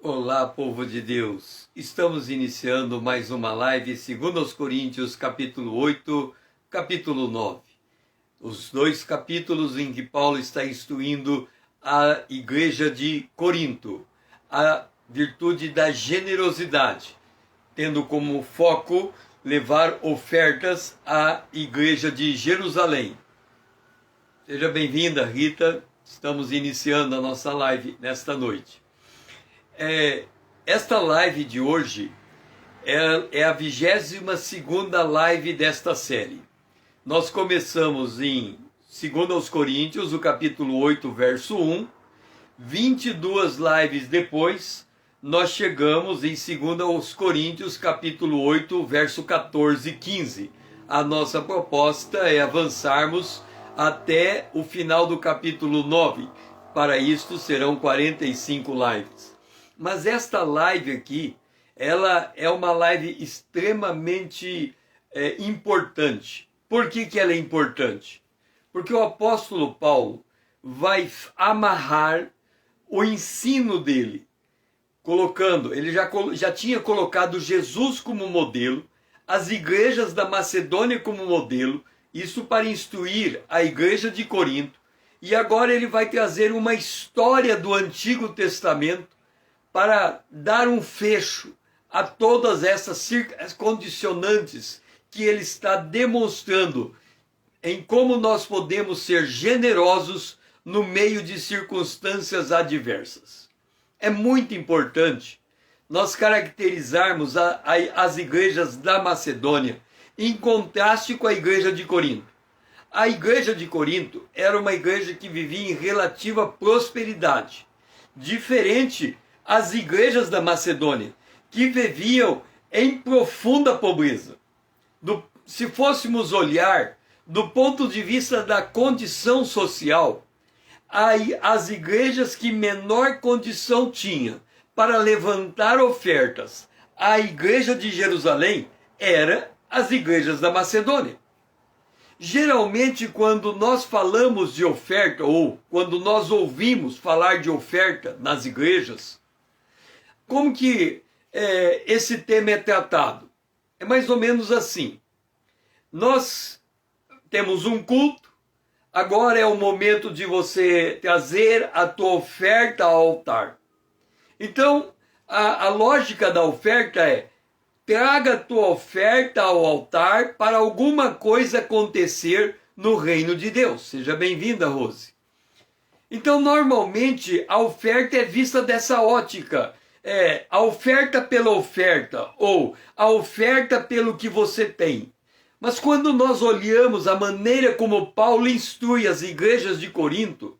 Olá, povo de Deus! Estamos iniciando mais uma live, segundo aos Coríntios, capítulo 8, capítulo 9. Os dois capítulos em que Paulo está instruindo a igreja de Corinto, a virtude da generosidade, tendo como foco levar ofertas à igreja de Jerusalém. Seja bem-vinda, Rita. Estamos iniciando a nossa live nesta noite. Esta live de hoje é a 22ª live desta série. Nós começamos em 2 aos Coríntios, o capítulo 8, verso 1. 22 lives depois, nós chegamos em 2 aos Coríntios, capítulo 8, verso 14 e 15. A nossa proposta é avançarmos até o final do capítulo 9. Para isto serão 45 lives. Mas esta live aqui, ela é uma live extremamente importante. Por que ela é importante? Porque o apóstolo Paulo vai amarrar o ensino dele, ele já tinha colocado Jesus como modelo, as igrejas da Macedônia como modelo, isso para instruir a igreja de Corinto, e agora ele vai trazer uma história do Antigo Testamento para dar um fecho a todas essas condicionantes que ele está demonstrando em como nós podemos ser generosos no meio de circunstâncias adversas. É muito importante nós caracterizarmos as igrejas da Macedônia em contraste com a igreja de Corinto. A igreja de Corinto era uma igreja que vivia em relativa prosperidade, diferente as igrejas da Macedônia, que viviam em profunda pobreza. Se fôssemos olhar do ponto de vista da condição social, as igrejas que menor condição tinha para levantar ofertas à igreja de Jerusalém eram as igrejas da Macedônia. Geralmente, quando nós falamos de oferta, ou quando nós ouvimos falar de oferta nas igrejas, como que esse tema é tratado? É mais ou menos assim. Nós temos um culto, agora é o momento de você trazer a tua oferta ao altar. Então, a lógica da oferta é: traga a tua oferta ao altar para alguma coisa acontecer no reino de Deus. Seja bem-vinda, Rose. Então, normalmente, a oferta é vista dessa ótica. A oferta pela oferta, ou a oferta pelo que você tem. Mas quando nós olhamos a maneira como Paulo instrui as igrejas de Corinto,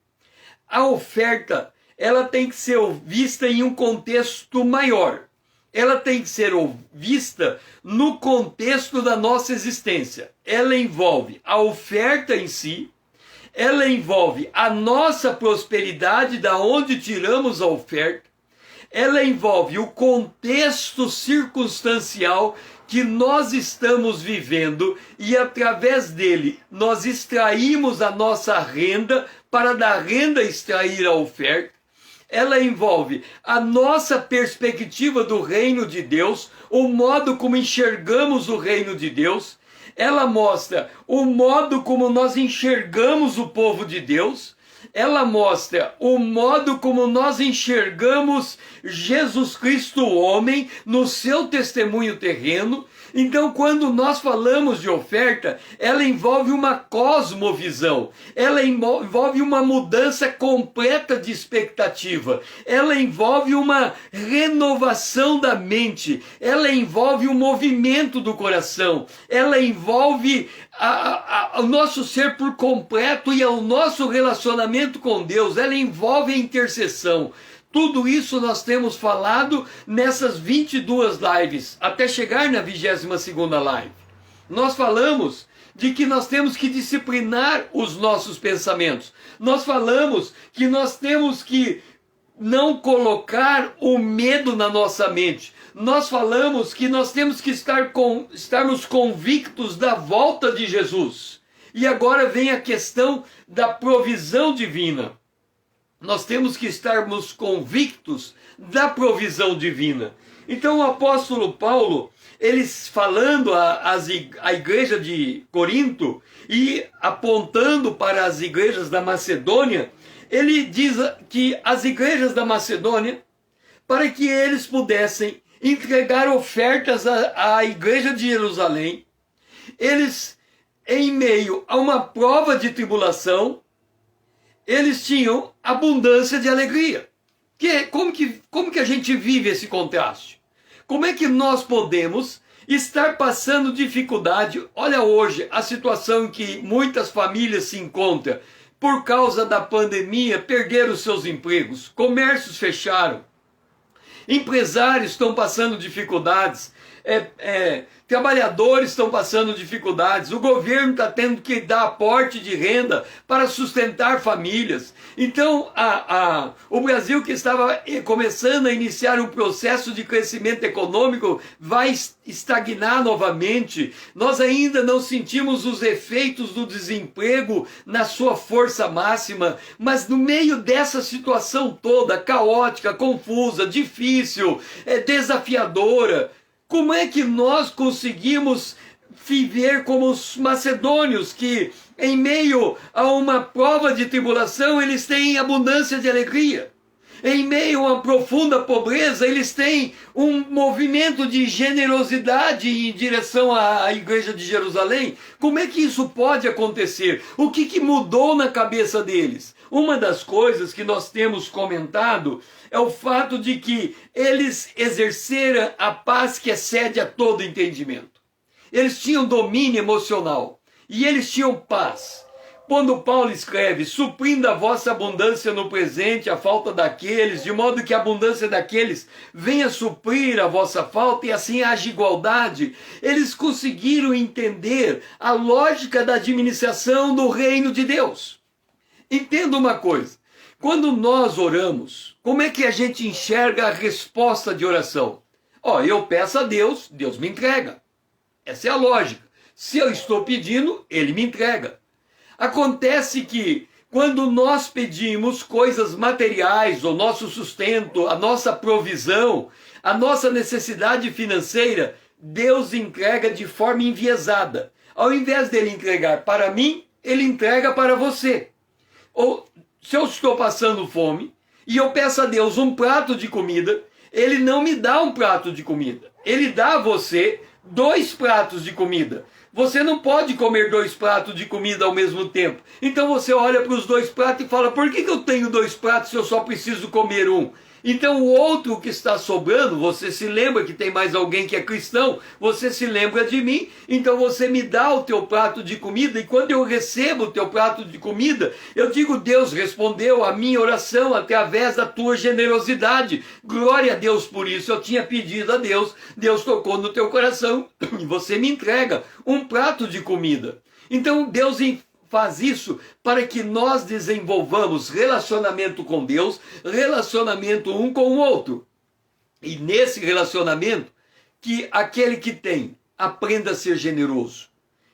a oferta ela tem que ser vista em um contexto maior. Ela tem que ser vista no contexto da nossa existência. Ela envolve a oferta em si, ela envolve a nossa prosperidade, da onde tiramos a oferta, ela envolve o contexto circunstancial que nós estamos vivendo e através dele nós extraímos a nossa renda para da renda extrair a oferta. Ela envolve a nossa perspectiva do reino de Deus, o modo como enxergamos o reino de Deus. Ela mostra o modo como nós enxergamos o povo de Deus. Ela mostra o modo como nós enxergamos Jesus Cristo, o homem, no seu testemunho terreno. Então, quando nós falamos de oferta, ela envolve uma cosmovisão, ela envolve uma mudança completa de expectativa, ela envolve uma renovação da mente, ela envolve o movimento do coração, ela envolve o nosso ser por completo e o nosso relacionamento com Deus, ela envolve a intercessão. Tudo isso nós temos falado nessas 22 lives, até chegar na 22ª live. Nós falamos de que nós temos que disciplinar os nossos pensamentos. Nós falamos que nós temos que não colocar o medo na nossa mente. Nós falamos que nós temos que estarmos convictos da volta de Jesus. E agora vem a questão da provisão divina. nós temos que estarmos convictos da provisão divina. Então o apóstolo Paulo, ele falando à igreja de Corinto e apontando para as igrejas da Macedônia, ele diz que as igrejas da Macedônia, para que eles pudessem entregar ofertas à igreja de Jerusalém, eles, em meio a uma prova de tribulação, eles tinham abundância de alegria. Como que a gente vive esse contraste? Como é que nós podemos estar passando dificuldade? Olha hoje a situação em que muitas famílias se encontram. Por causa da pandemia, perderam seus empregos, comércios fecharam, empresários estão passando dificuldades, trabalhadores estão passando dificuldades, o governo está tendo que dar aporte de renda para sustentar famílias. Então, o Brasil, que estava começando a iniciar um processo de crescimento econômico, vai estagnar novamente. Nós ainda não sentimos os efeitos do desemprego na sua força máxima, mas no meio dessa situação toda, caótica, confusa, difícil, desafiadora, como é que nós conseguimos viver como os macedônios, que em meio a uma prova de tribulação eles têm abundância de alegria? Em meio a uma profunda pobreza, eles têm um movimento de generosidade em direção à igreja de Jerusalém. Como é que isso pode acontecer? O que mudou na cabeça deles? Uma das coisas que nós temos comentado é o fato de que eles exerceram a paz que excede a todo entendimento. Eles tinham domínio emocional e eles tinham paz. Quando Paulo escreve, suprindo a vossa abundância no presente, a falta daqueles, de modo que a abundância daqueles venha suprir a vossa falta, e assim haja igualdade, eles conseguiram entender a lógica da administração do reino de Deus. Entenda uma coisa, quando nós oramos, como é que a gente enxerga a resposta de oração? Eu peço a Deus, Deus me entrega. Essa é a lógica. Se eu estou pedindo, Ele me entrega. Acontece que quando nós pedimos coisas materiais, o nosso sustento, a nossa provisão, a nossa necessidade financeira, Deus entrega de forma enviesada. Ao invés dele entregar para mim, Ele entrega para você. Ou se eu estou passando fome e eu peço a Deus um prato de comida, Ele não me dá um prato de comida. Ele dá a você 2 pratos de comida. Você não pode comer 2 pratos de comida ao mesmo tempo. Então você olha para os 2 pratos e fala, por que eu tenho 2 pratos se eu só preciso comer um? Então o outro que está sobrando, você se lembra que tem mais alguém que é cristão, você se lembra de mim, então você me dá o teu prato de comida, e quando eu recebo o teu prato de comida, eu digo, Deus respondeu a minha oração através da tua generosidade. Glória a Deus por isso, eu tinha pedido a Deus, Deus tocou no teu coração e você me entrega um prato de comida. Então Deus faz isso para que nós desenvolvamos relacionamento com Deus, relacionamento um com o outro. E nesse relacionamento, que aquele que tem, aprenda a ser generoso.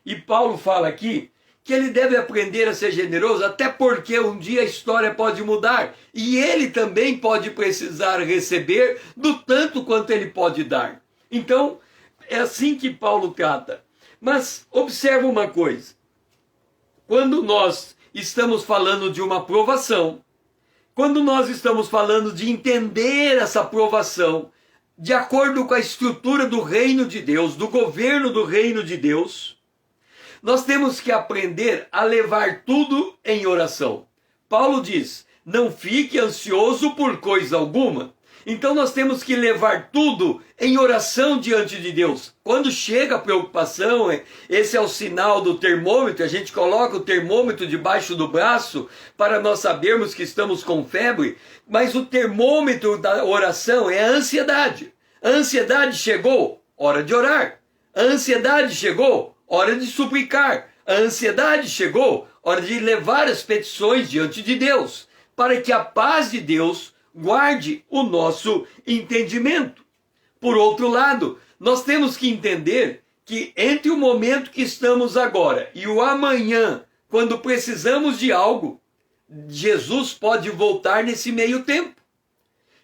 E Paulo fala aqui que ele deve aprender a ser generoso, até porque um dia a história pode mudar. E ele também pode precisar receber do tanto quanto ele pode dar. Então, é assim que Paulo trata. Mas observa uma coisa. Quando nós estamos falando de uma provação, quando nós estamos falando de entender essa provação de acordo com a estrutura do reino de Deus, do governo do reino de Deus, nós temos que aprender a levar tudo em oração. Paulo diz, não fique ansioso por coisa alguma. Então nós temos que levar tudo em oração diante de Deus. Quando chega a preocupação, esse é o sinal do termômetro, a gente coloca o termômetro debaixo do braço para nós sabermos que estamos com febre, mas o termômetro da oração é a ansiedade. A ansiedade chegou, hora de orar. A ansiedade chegou, hora de suplicar. A ansiedade chegou, hora de levar as petições diante de Deus, para que a paz de Deus guarde o nosso entendimento. Por outro lado, nós temos que entender que entre o momento que estamos agora e o amanhã, quando precisamos de algo, Jesus pode voltar nesse meio tempo.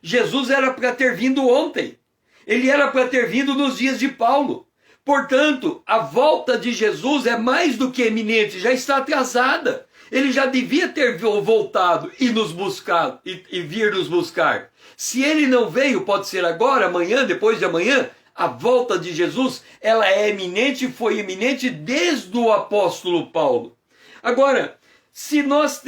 Jesus era para ter vindo ontem. Ele era para ter vindo nos dias de Paulo. Portanto, a volta de Jesus é mais do que eminente, já está atrasada. Ele já devia ter voltado e nos buscado e vir nos buscar. Se ele não veio, pode ser agora, amanhã, depois de amanhã, a volta de Jesus, ela é eminente, foi eminente desde o apóstolo Paulo. Agora, se nós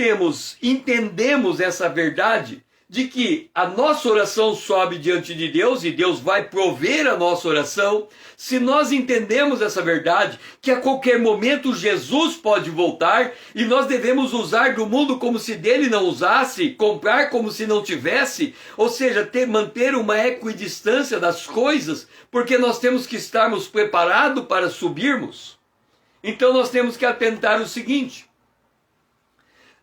entendemos essa verdade, de que a nossa oração sobe diante de Deus e Deus vai prover a nossa oração, se nós entendemos essa verdade, que a qualquer momento Jesus pode voltar e nós devemos usar do mundo como se dele não usasse, comprar como se não tivesse, ou seja, manter uma equidistância das coisas, porque nós temos que estarmos preparados para subirmos. Então nós temos que atentar o seguinte: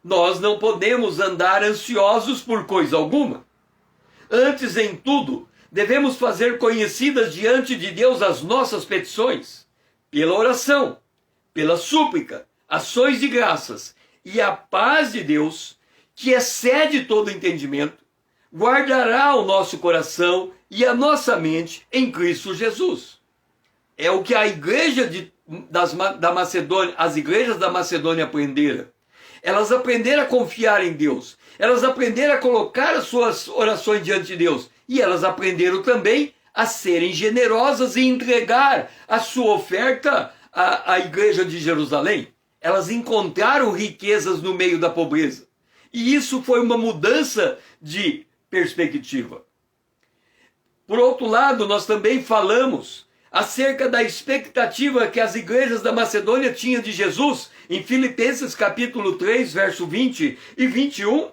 nós não podemos andar ansiosos por coisa alguma. Antes, em tudo, devemos fazer conhecidas diante de Deus as nossas petições, pela oração, pela súplica, ações de graças, e a paz de Deus, que excede todo entendimento, guardará o nosso coração e a nossa mente em Cristo Jesus. É o que a igreja da Macedônia, as igrejas da Macedônia aprenderam. Elas aprenderam a confiar em Deus. Elas aprenderam a colocar as suas orações diante de Deus. E elas aprenderam também a serem generosas e entregar a sua oferta à igreja de Jerusalém. Elas encontraram riquezas no meio da pobreza. E isso foi uma mudança de perspectiva. Por outro lado, nós também falamos acerca da expectativa que as igrejas da Macedônia tinham de Jesus. Em Filipenses capítulo 3, verso 20 e 21,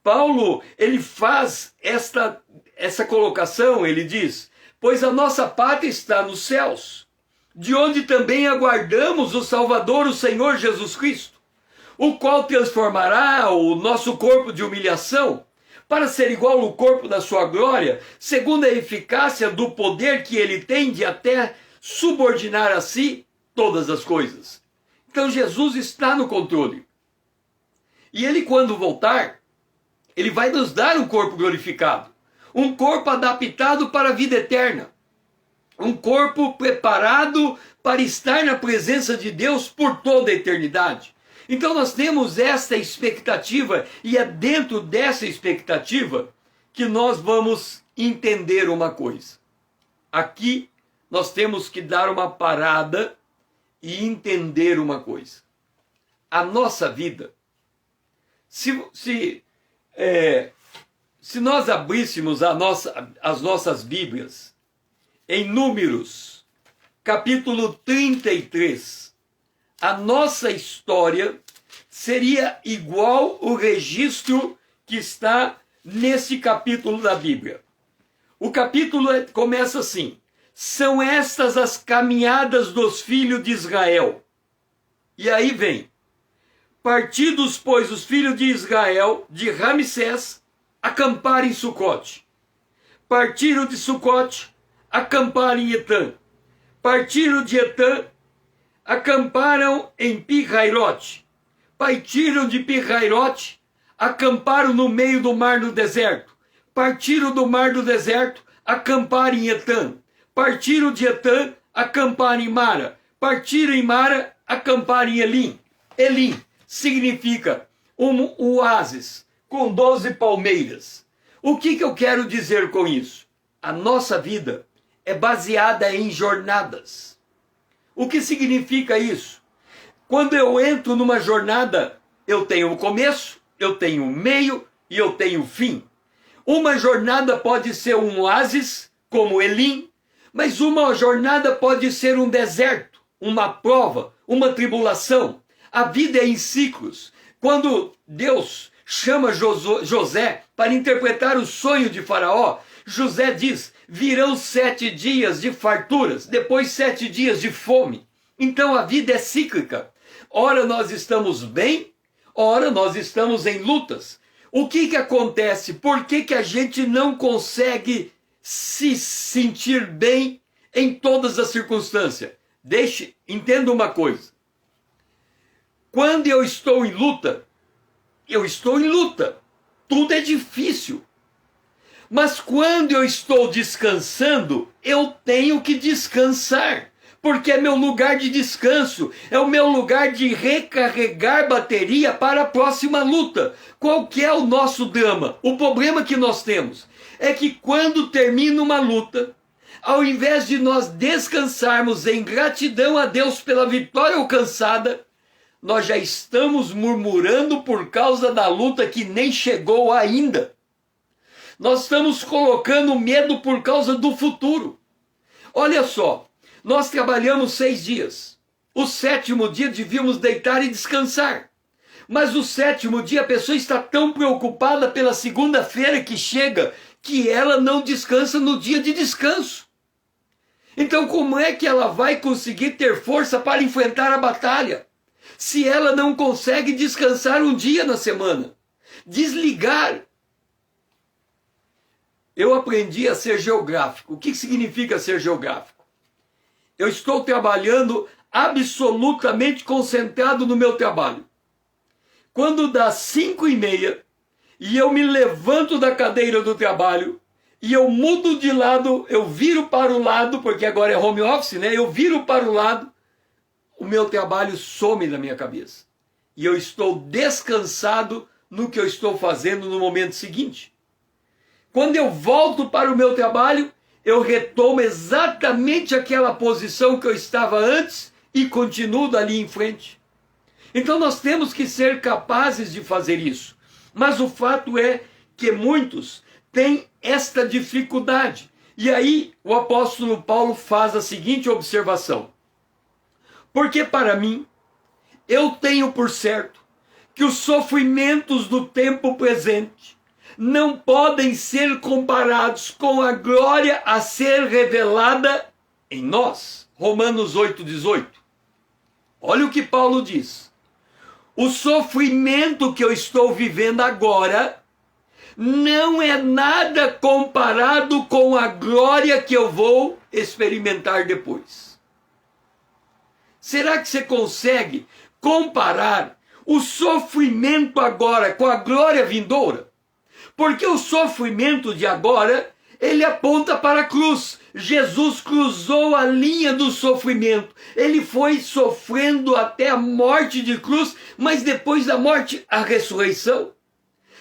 Paulo, ele faz essa colocação, ele diz: pois a nossa pátria está nos céus, de onde também aguardamos o Salvador, o Senhor Jesus Cristo, o qual transformará o nosso corpo de humilhação para ser igual ao corpo da sua glória, segundo a eficácia do poder que ele tem de até subordinar a si todas as coisas. Então Jesus está no controle. E ele, quando voltar, ele vai nos dar um corpo glorificado, um corpo adaptado para a vida eterna, um corpo preparado para estar na presença de Deus por toda a eternidade. Então nós temos esta expectativa, e é dentro dessa expectativa que nós vamos entender uma coisa. Aqui nós temos que dar uma parada e entender uma coisa. A nossa vida, se nós abríssemos as nossas Bíblias em Números, capítulo 33, a nossa história seria igual o registro que está nesse capítulo da Bíblia. O capítulo começa assim: são estas as caminhadas dos filhos de Israel. E aí vem: partidos, pois, os filhos de Israel de Ramsés, acamparam em Sucote. Partiram de Sucote, acamparam em Etã. Partiram de Etã, acamparam em Pi-Hairote. Partiram de Pi-Hairote, acamparam no meio do mar no deserto. Partiram do mar do deserto, acamparam em Etã. Partiram de Etã, acamparam em Mara. Partiram em Mara, acamparam em Elim. Elim significa um oásis com 12 palmeiras. O que eu quero dizer com isso? A nossa vida é baseada em jornadas. O que significa isso? Quando eu entro numa jornada, eu tenho o começo, eu tenho o meio e eu tenho o fim. Uma jornada pode ser um oásis, como Elim, mas uma jornada pode ser um deserto, uma prova, uma tribulação. A vida é em ciclos. Quando Deus chama José para interpretar o sonho de Faraó, José diz: virão 7 dias de farturas, depois 7 dias de fome. Então a vida é cíclica. Ora nós estamos bem, ora nós estamos em lutas. O que acontece? Por que a gente não consegue se sentir bem em todas as circunstâncias? Entenda uma coisa. Quando eu estou em luta, eu estou em luta, tudo é difícil. Mas quando eu estou descansando, eu tenho que descansar, porque é meu lugar de descanso, é o meu lugar de recarregar bateria para a próxima luta. Qual que é o nosso drama? O problema que nós temos é que quando termina uma luta, ao invés de nós descansarmos em gratidão a Deus pela vitória alcançada, nós já estamos murmurando por causa da luta que nem chegou ainda. Nós estamos colocando medo por causa do futuro. Olha só, nós trabalhamos 6 dias. O 7º dia devíamos deitar e descansar. Mas o 7º dia a pessoa está tão preocupada pela segunda-feira que chega que ela não descansa no dia de descanso. Então como é que ela vai conseguir ter força para enfrentar a batalha, se ela não consegue descansar um dia na semana? Desligar. Eu aprendi a ser geográfico. O que significa ser geográfico? Eu estou trabalhando absolutamente concentrado no meu trabalho. Quando dá 5h30 e eu me levanto da cadeira do trabalho e eu mudo de lado, eu viro para o lado, porque agora é home office, né? Eu viro para o lado, o meu trabalho some da minha cabeça. E eu estou descansado no que eu estou fazendo no momento seguinte. Quando eu volto para o meu trabalho, eu retomo exatamente aquela posição que eu estava antes e continuo dali em frente. Então nós temos que ser capazes de fazer isso. Mas o fato é que muitos têm esta dificuldade. E aí o apóstolo Paulo faz a seguinte observação: porque para mim, eu tenho por certo que os sofrimentos do tempo presente não podem ser comparados com a glória a ser revelada em nós. Romanos 8,18. Olha o que Paulo diz. O sofrimento que eu estou vivendo agora não é nada comparado com a glória que eu vou experimentar depois. Será que você consegue comparar o sofrimento agora com a glória vindoura? Porque o sofrimento de agora, ele aponta para a cruz. Jesus cruzou a linha do sofrimento. Ele foi sofrendo até a morte de cruz, mas depois da morte, a ressurreição.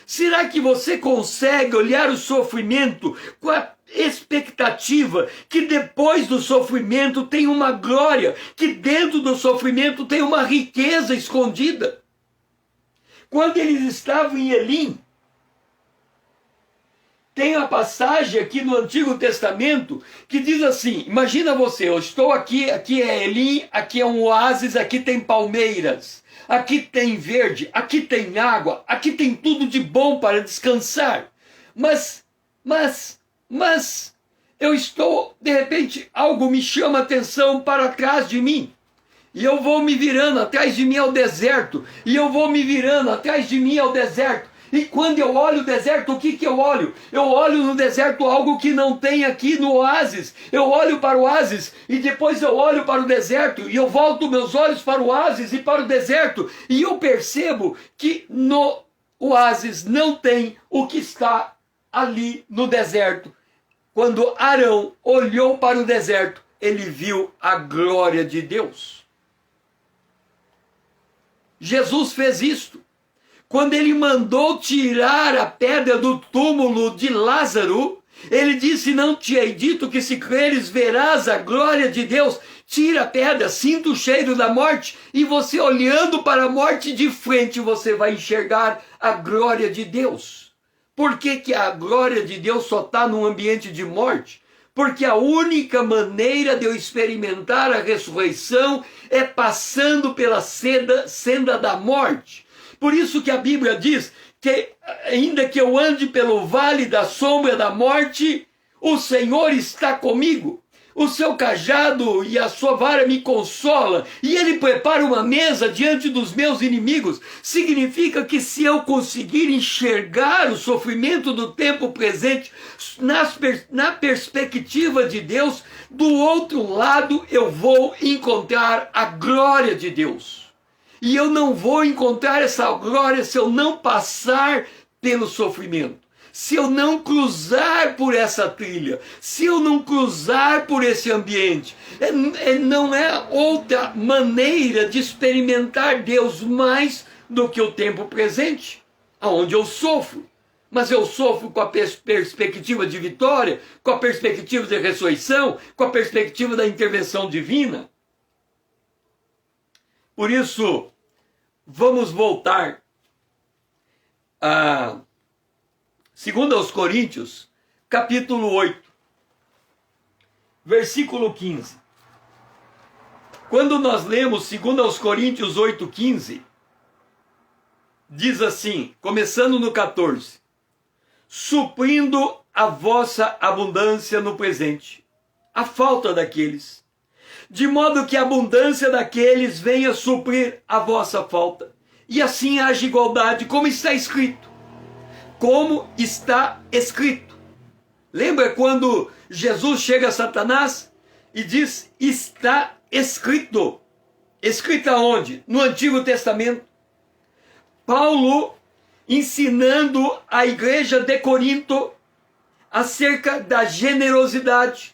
Será que você consegue olhar o sofrimento com a expectativa que depois do sofrimento tem uma glória, que dentro do sofrimento tem uma riqueza escondida? Quando eles estavam em Elim, tem a passagem aqui no Antigo Testamento que diz assim, imagina você, eu estou aqui, aqui é Elim, aqui é um oásis, aqui tem palmeiras, aqui tem verde, aqui tem água, aqui tem tudo de bom para descansar. Mas eu estou, de repente, algo me chama a atenção para trás de mim. E eu vou me virando, atrás de mim é o deserto, e eu vou me virando, atrás de mim é o deserto. E quando eu olho o deserto, o que eu olho? Eu olho no deserto algo que não tem aqui no oásis. Eu olho para o oásis e depois eu olho para o deserto e eu volto meus olhos para o oásis e para o deserto. E eu percebo que no oásis não tem o que está ali no deserto. Quando Arão olhou para o deserto, ele viu a glória de Deus. Jesus fez isto. Quando ele mandou tirar a pedra do túmulo de Lázaro, ele disse, não te hei dito que se creres verás a glória de Deus? Tira a pedra, sinta o cheiro da morte, e você olhando para a morte de frente, você vai enxergar a glória de Deus. Por que a glória de Deus só está num ambiente de morte? Porque a única maneira de eu experimentar a ressurreição é passando pela senda da morte. Por isso que a Bíblia diz que ainda que eu ande pelo vale da sombra da morte, o Senhor está comigo. O seu cajado e a sua vara me consolam, e ele prepara uma mesa diante dos meus inimigos. Significa que se eu conseguir enxergar o sofrimento do tempo presente na perspectiva de Deus, do outro lado eu vou encontrar a glória de Deus. E eu não vou encontrar essa glória se eu não passar pelo sofrimento. Se eu não cruzar por essa trilha, se eu não cruzar por esse ambiente, não é outra maneira de experimentar Deus mais do que o tempo presente, aonde eu sofro. Mas eu sofro com a perspectiva de vitória, com a perspectiva de ressurreição, com a perspectiva da intervenção divina. Por isso, vamos voltar a 2 Coríntios, capítulo 8, versículo 15. Quando nós lemos 2 Coríntios 8,15, diz assim, começando no 14: suprindo a vossa abundância no presente, a falta daqueles, de modo que a abundância daqueles venha suprir a vossa falta, e assim haja igualdade, como está escrito. Como está escrito. Lembra quando Jesus chega a Satanás e diz, está escrito. Escrito aonde? No Antigo Testamento. Paulo ensinando a igreja de Corinto acerca da generosidade.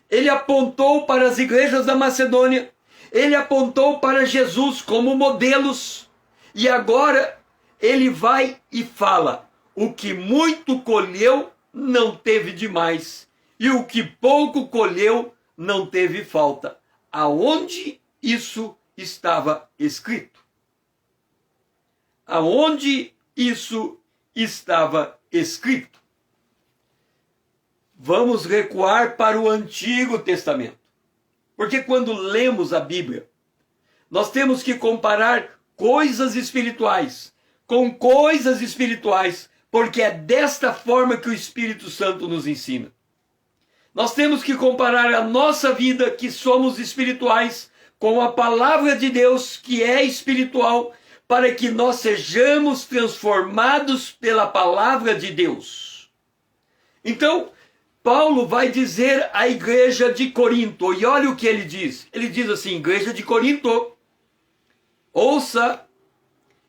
Ele apontou para as igrejas da Macedônia, ele apontou para Jesus como modelos, e agora ele vai e fala, o que muito colheu não teve demais, e o que pouco colheu não teve falta. Aonde isso estava escrito? Aonde isso estava escrito? Vamos recuar para o Antigo Testamento. Porque quando lemos a Bíblia, nós temos que comparar coisas espirituais com coisas espirituais, porque é desta forma que o Espírito Santo nos ensina. Nós temos que comparar a nossa vida, que somos espirituais, com a palavra de Deus, que é espiritual, para que nós sejamos transformados pela palavra de Deus. Então, Paulo vai dizer à igreja de Corinto, e olha o que ele diz. Ele diz assim, igreja de Corinto, ouça,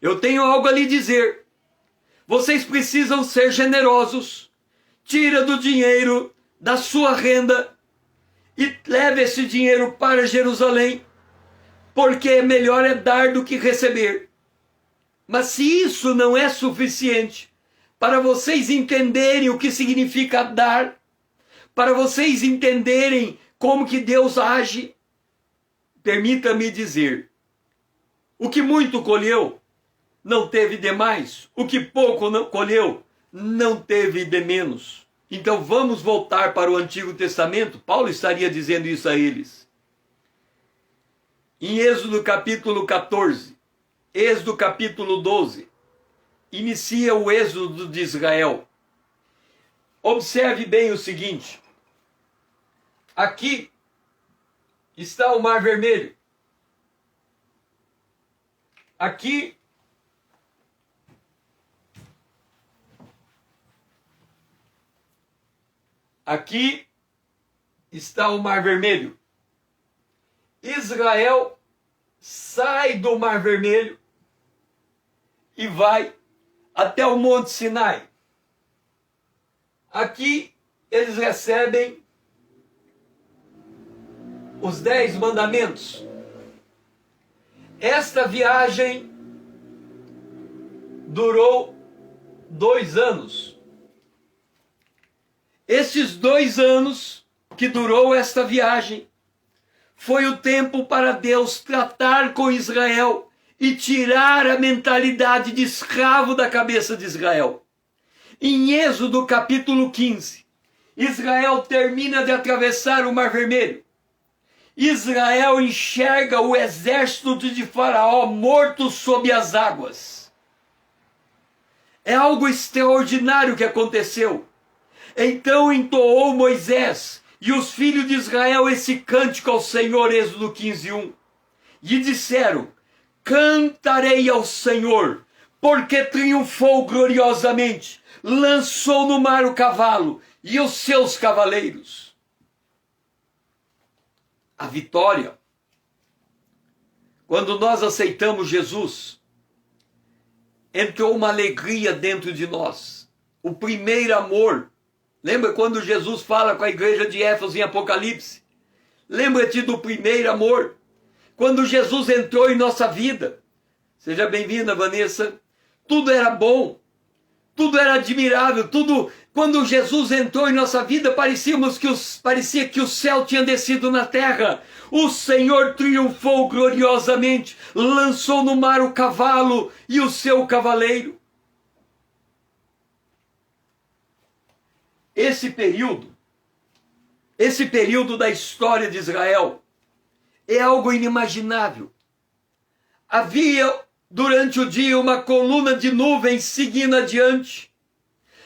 eu tenho algo a lhe dizer. Vocês precisam ser generosos. Tira do dinheiro da sua renda e leve esse dinheiro para Jerusalém, porque melhor é dar do que receber. Mas se isso não é suficiente para vocês entenderem o que significa dar, para vocês entenderem como que Deus age, permita-me dizer, o que muito colheu, não teve demais. O que pouco não colheu, não teve de menos. Então vamos voltar para o Antigo Testamento. Paulo estaria dizendo isso a eles. Em Êxodo capítulo 14, Êxodo capítulo 12, inicia o êxodo de Israel. Observe bem o seguinte. Aqui está o Mar Vermelho. Aqui está o Mar Vermelho. Israel sai do Mar Vermelho e vai até o Monte Sinai. Aqui eles recebem os 10 mandamentos. Esta viagem durou 2 anos. Esses 2 anos que durou esta viagem foi o tempo para Deus tratar com Israel e tirar a mentalidade de escravo da cabeça de Israel. Em Êxodo capítulo 15, Israel termina de atravessar o Mar Vermelho. Israel enxerga o exército de Faraó morto sob as águas. É algo extraordinário que aconteceu. Então entoou Moisés e os filhos de Israel esse cântico ao Senhor, Êxodo 15:1. E disseram, cantarei ao Senhor, porque triunfou gloriosamente, lançou no mar o cavalo e os seus cavaleiros. A vitória Quando nós aceitamos Jesus, entrou uma alegria dentro de nós. O primeiro amor. Lembra quando Jesus fala com a igreja de Éfeso em Apocalipse? Lembra-te do primeiro amor. Quando Jesus entrou em nossa vida. Seja bem-vinda, Vanessa. Tudo era bom. Tudo era admirável. Tudo. Quando Jesus entrou em nossa vida, parecia que o céu tinha descido na terra. O Senhor triunfou gloriosamente. Lançou no mar o cavalo e o seu cavaleiro. Esse período da história de Israel é algo inimaginável. Havia durante o dia uma coluna de nuvens seguindo adiante.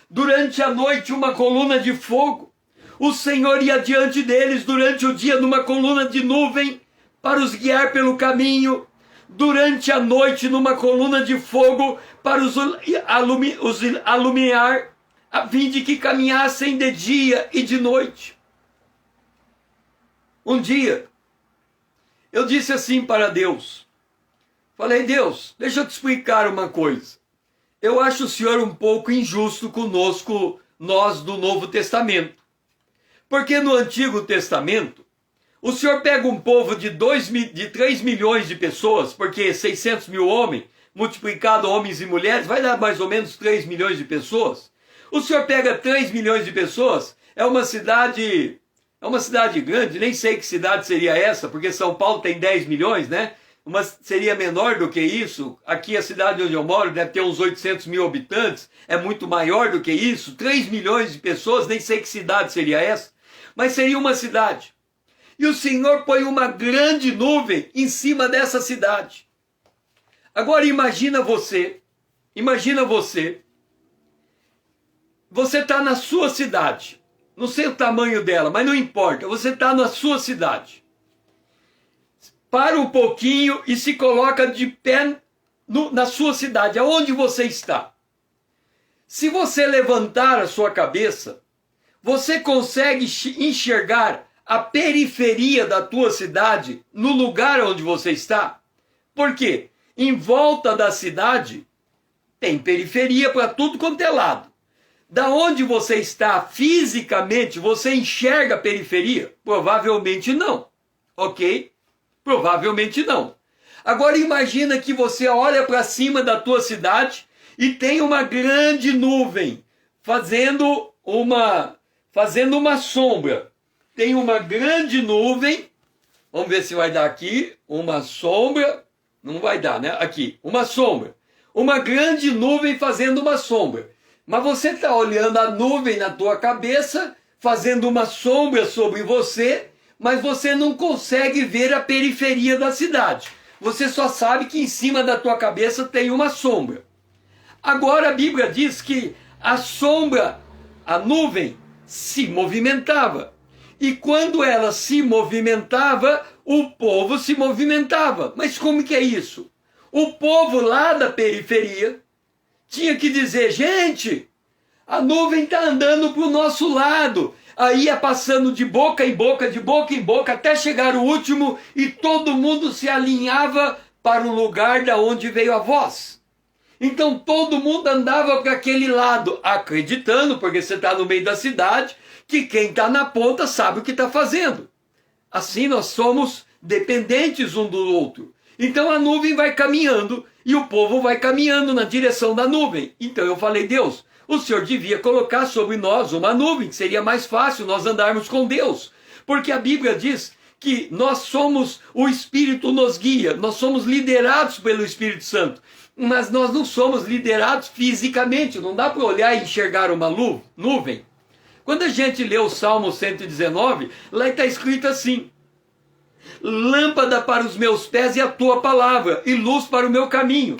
Durante a noite uma coluna de fogo. O Senhor ia diante deles durante o dia numa coluna de nuvem para os guiar pelo caminho. Durante a noite numa coluna de fogo para os alumiar, a fim de que caminhassem de dia e de noite. Um dia, eu disse assim para Deus, falei, Deus, deixa eu te explicar uma coisa. Eu acho o Senhor um pouco injusto conosco, nós do Novo Testamento. Porque no Antigo Testamento, o Senhor pega um povo de 3 milhões de pessoas, porque 600 mil homens, multiplicado homens e mulheres, vai dar mais ou menos 3 milhões de pessoas. O Senhor pega 3 milhões de pessoas, é uma cidade grande, nem sei que cidade seria essa, porque São Paulo tem 10 milhões, né? Mas seria menor do que isso. Aqui a cidade onde eu moro deve ter uns 800 mil habitantes, é muito maior do que isso. 3 milhões de pessoas, nem sei que cidade seria essa, mas seria uma cidade. E o Senhor põe uma grande nuvem em cima dessa cidade. Agora imagina você, você está na sua cidade, não sei o tamanho dela, mas não importa, você está na sua cidade. Para um pouquinho e se coloca de pé na sua cidade, aonde você está. Se você levantar a sua cabeça, você consegue enxergar a periferia da tua cidade no lugar onde você está? Por quê? Em volta da cidade tem periferia para tudo quanto é lado. Da onde você está fisicamente, você enxerga a periferia? Provavelmente não, ok? Provavelmente não. Agora imagina que você olha para cima da tua cidade e tem uma grande nuvem fazendo uma sombra. Tem uma grande nuvem, vamos ver se vai dar aqui, uma sombra, não vai dar, né? Aqui, uma sombra. Uma grande nuvem fazendo uma sombra. Mas você está olhando a nuvem na tua cabeça, fazendo uma sombra sobre você, mas você não consegue ver a periferia da cidade. Você só sabe que em cima da tua cabeça tem uma sombra. Agora a Bíblia diz que a sombra, a nuvem, se movimentava. E quando ela se movimentava, o povo se movimentava. Mas como que é isso? O povo lá da periferia tinha que dizer, gente, a nuvem está andando para o nosso lado. Aí ia passando de boca em boca, de boca em boca, até chegar o último e todo mundo se alinhava para o lugar da onde veio a voz. Então todo mundo andava para aquele lado, acreditando, porque você está no meio da cidade, que quem está na ponta sabe o que está fazendo. Assim nós somos dependentes um do outro. Então a nuvem vai caminhando e o povo vai caminhando na direção da nuvem. Então eu falei, Deus, o Senhor devia colocar sobre nós uma nuvem, que seria mais fácil nós andarmos com Deus. Porque a Bíblia diz que nós somos, o Espírito nos guia, nós somos liderados pelo Espírito Santo. Mas nós não somos liderados fisicamente, não dá para olhar e enxergar uma nuvem. Quando a gente lê o Salmo 119, lá está escrito assim, lâmpada para os meus pés e a tua palavra, e luz para o meu caminho.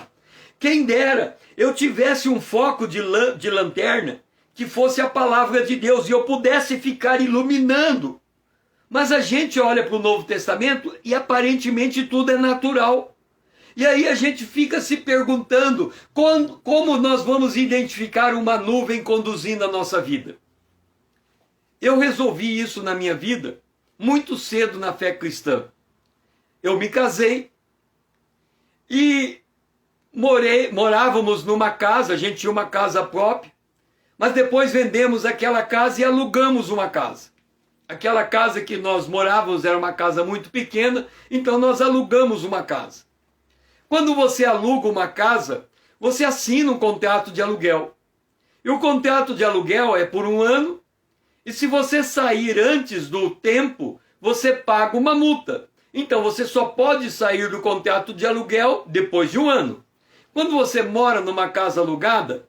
Quem dera eu tivesse um foco de lanterna que fosse a palavra de Deus e eu pudesse ficar iluminando. Mas a gente olha para o Novo Testamento e aparentemente tudo é natural. E aí a gente fica se perguntando como nós vamos identificar uma nuvem conduzindo a nossa vida. Eu resolvi isso na minha vida muito cedo na fé cristã. Eu me casei, E morávamos numa casa, a gente tinha uma casa própria, mas depois vendemos aquela casa e alugamos uma casa. Aquela casa que nós morávamos era uma casa muito pequena, então nós alugamos uma casa. Quando você aluga uma casa, você assina um contrato de aluguel. E o contrato de aluguel é por 1 ano, e se você sair antes do tempo, você paga uma multa. Então você só pode sair do contrato de aluguel depois de 1 ano. Quando você mora numa casa alugada,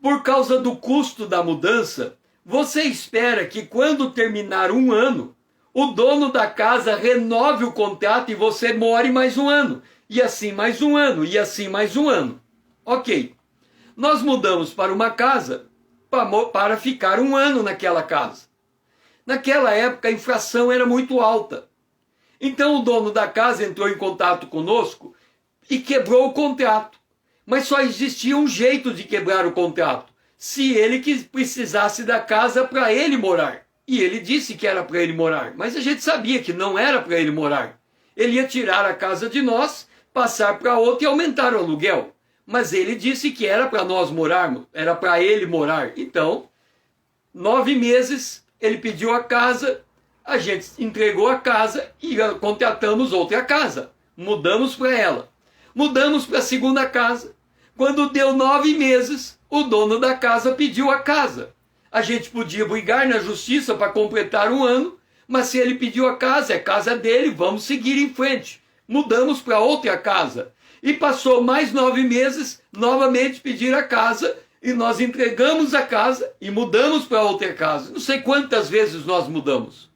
por causa do custo da mudança, você espera que quando terminar 1 ano, o dono da casa renove o contrato e você more mais 1 ano. E assim mais 1 ano, e assim mais 1 ano. Ok. Nós mudamos para uma casa para ficar 1 ano naquela casa. Naquela época a inflação era muito alta. Então o dono da casa entrou em contato conosco e quebrou o contrato. Mas só existia um jeito de quebrar o contrato. Se ele precisasse da casa para ele morar. E ele disse que era para ele morar. Mas a gente sabia que não era para ele morar. Ele ia tirar a casa de nós, passar para outra e aumentar o aluguel. Mas ele disse que era para nós morarmos, era para ele morar. Então, 9 meses, ele pediu a casa, a gente entregou a casa e contratamos outra casa. Mudamos para ela. Mudamos para a segunda casa. Quando deu 9 meses, o dono da casa pediu a casa. A gente podia brigar na justiça para completar 1 ano, mas se ele pediu a casa, é casa dele, vamos seguir em frente. Mudamos para outra casa. E passou mais 9 meses, novamente pedir a casa, e nós entregamos a casa e mudamos para outra casa. Não sei quantas vezes nós mudamos.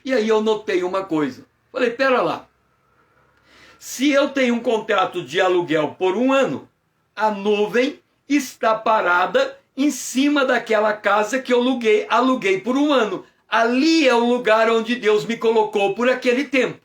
E aí eu notei uma coisa. Falei, pera lá. Se eu tenho um contrato de aluguel por 1 ano, a nuvem está parada em cima daquela casa que eu aluguei por 1 ano. Ali é o lugar onde Deus me colocou por aquele tempo.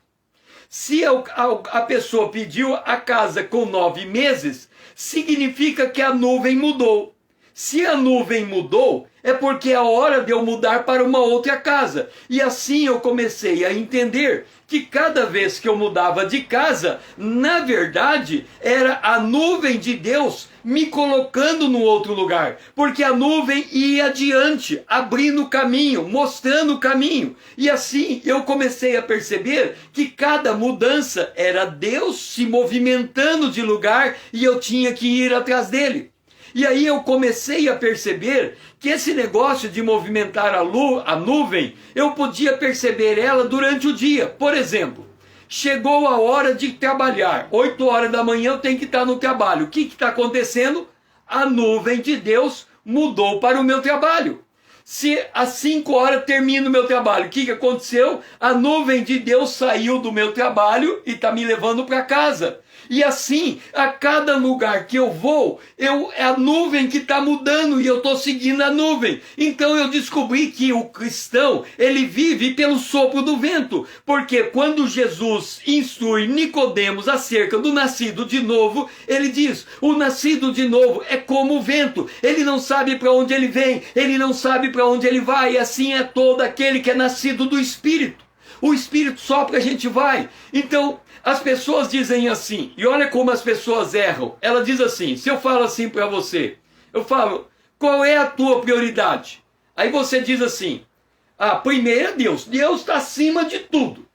Se a pessoa pediu a casa com 9 meses, significa que a nuvem mudou. Se a nuvem mudou, é porque é a hora de eu mudar para uma outra casa. E assim eu comecei a entender que cada vez que eu mudava de casa, na verdade, era a nuvem de Deus me colocando no outro lugar. Porque a nuvem ia adiante, abrindo o caminho, mostrando o caminho. E assim eu comecei a perceber que cada mudança era Deus se movimentando de lugar e eu tinha que ir atrás dele. E aí eu comecei a perceber que esse negócio de movimentar a nuvem, eu podia perceber ela durante o dia. Por exemplo, chegou a hora de trabalhar. 8 horas da manhã eu tenho que estar no trabalho. O que está acontecendo? A nuvem de Deus mudou para o meu trabalho. Se às 5 horas termina o meu trabalho, o que aconteceu? A nuvem de Deus saiu do meu trabalho e está me levando para casa. E assim, a cada lugar que eu vou, é a nuvem que está mudando e eu estou seguindo a nuvem. Então eu descobri que o cristão, ele vive pelo sopro do vento. Porque quando Jesus instrui Nicodemos acerca do nascido de novo, ele diz, o nascido de novo é como o vento. Ele não sabe para onde ele vem, ele não sabe para onde ele vai. E assim é todo aquele que é nascido do Espírito. O Espírito sopra, a gente vai. Então, as pessoas dizem assim, e olha como as pessoas erram. Ela diz assim, se eu falo assim para você, eu falo, qual é a tua prioridade? Aí você diz assim, primeiro é Deus. Deus está acima de tudo.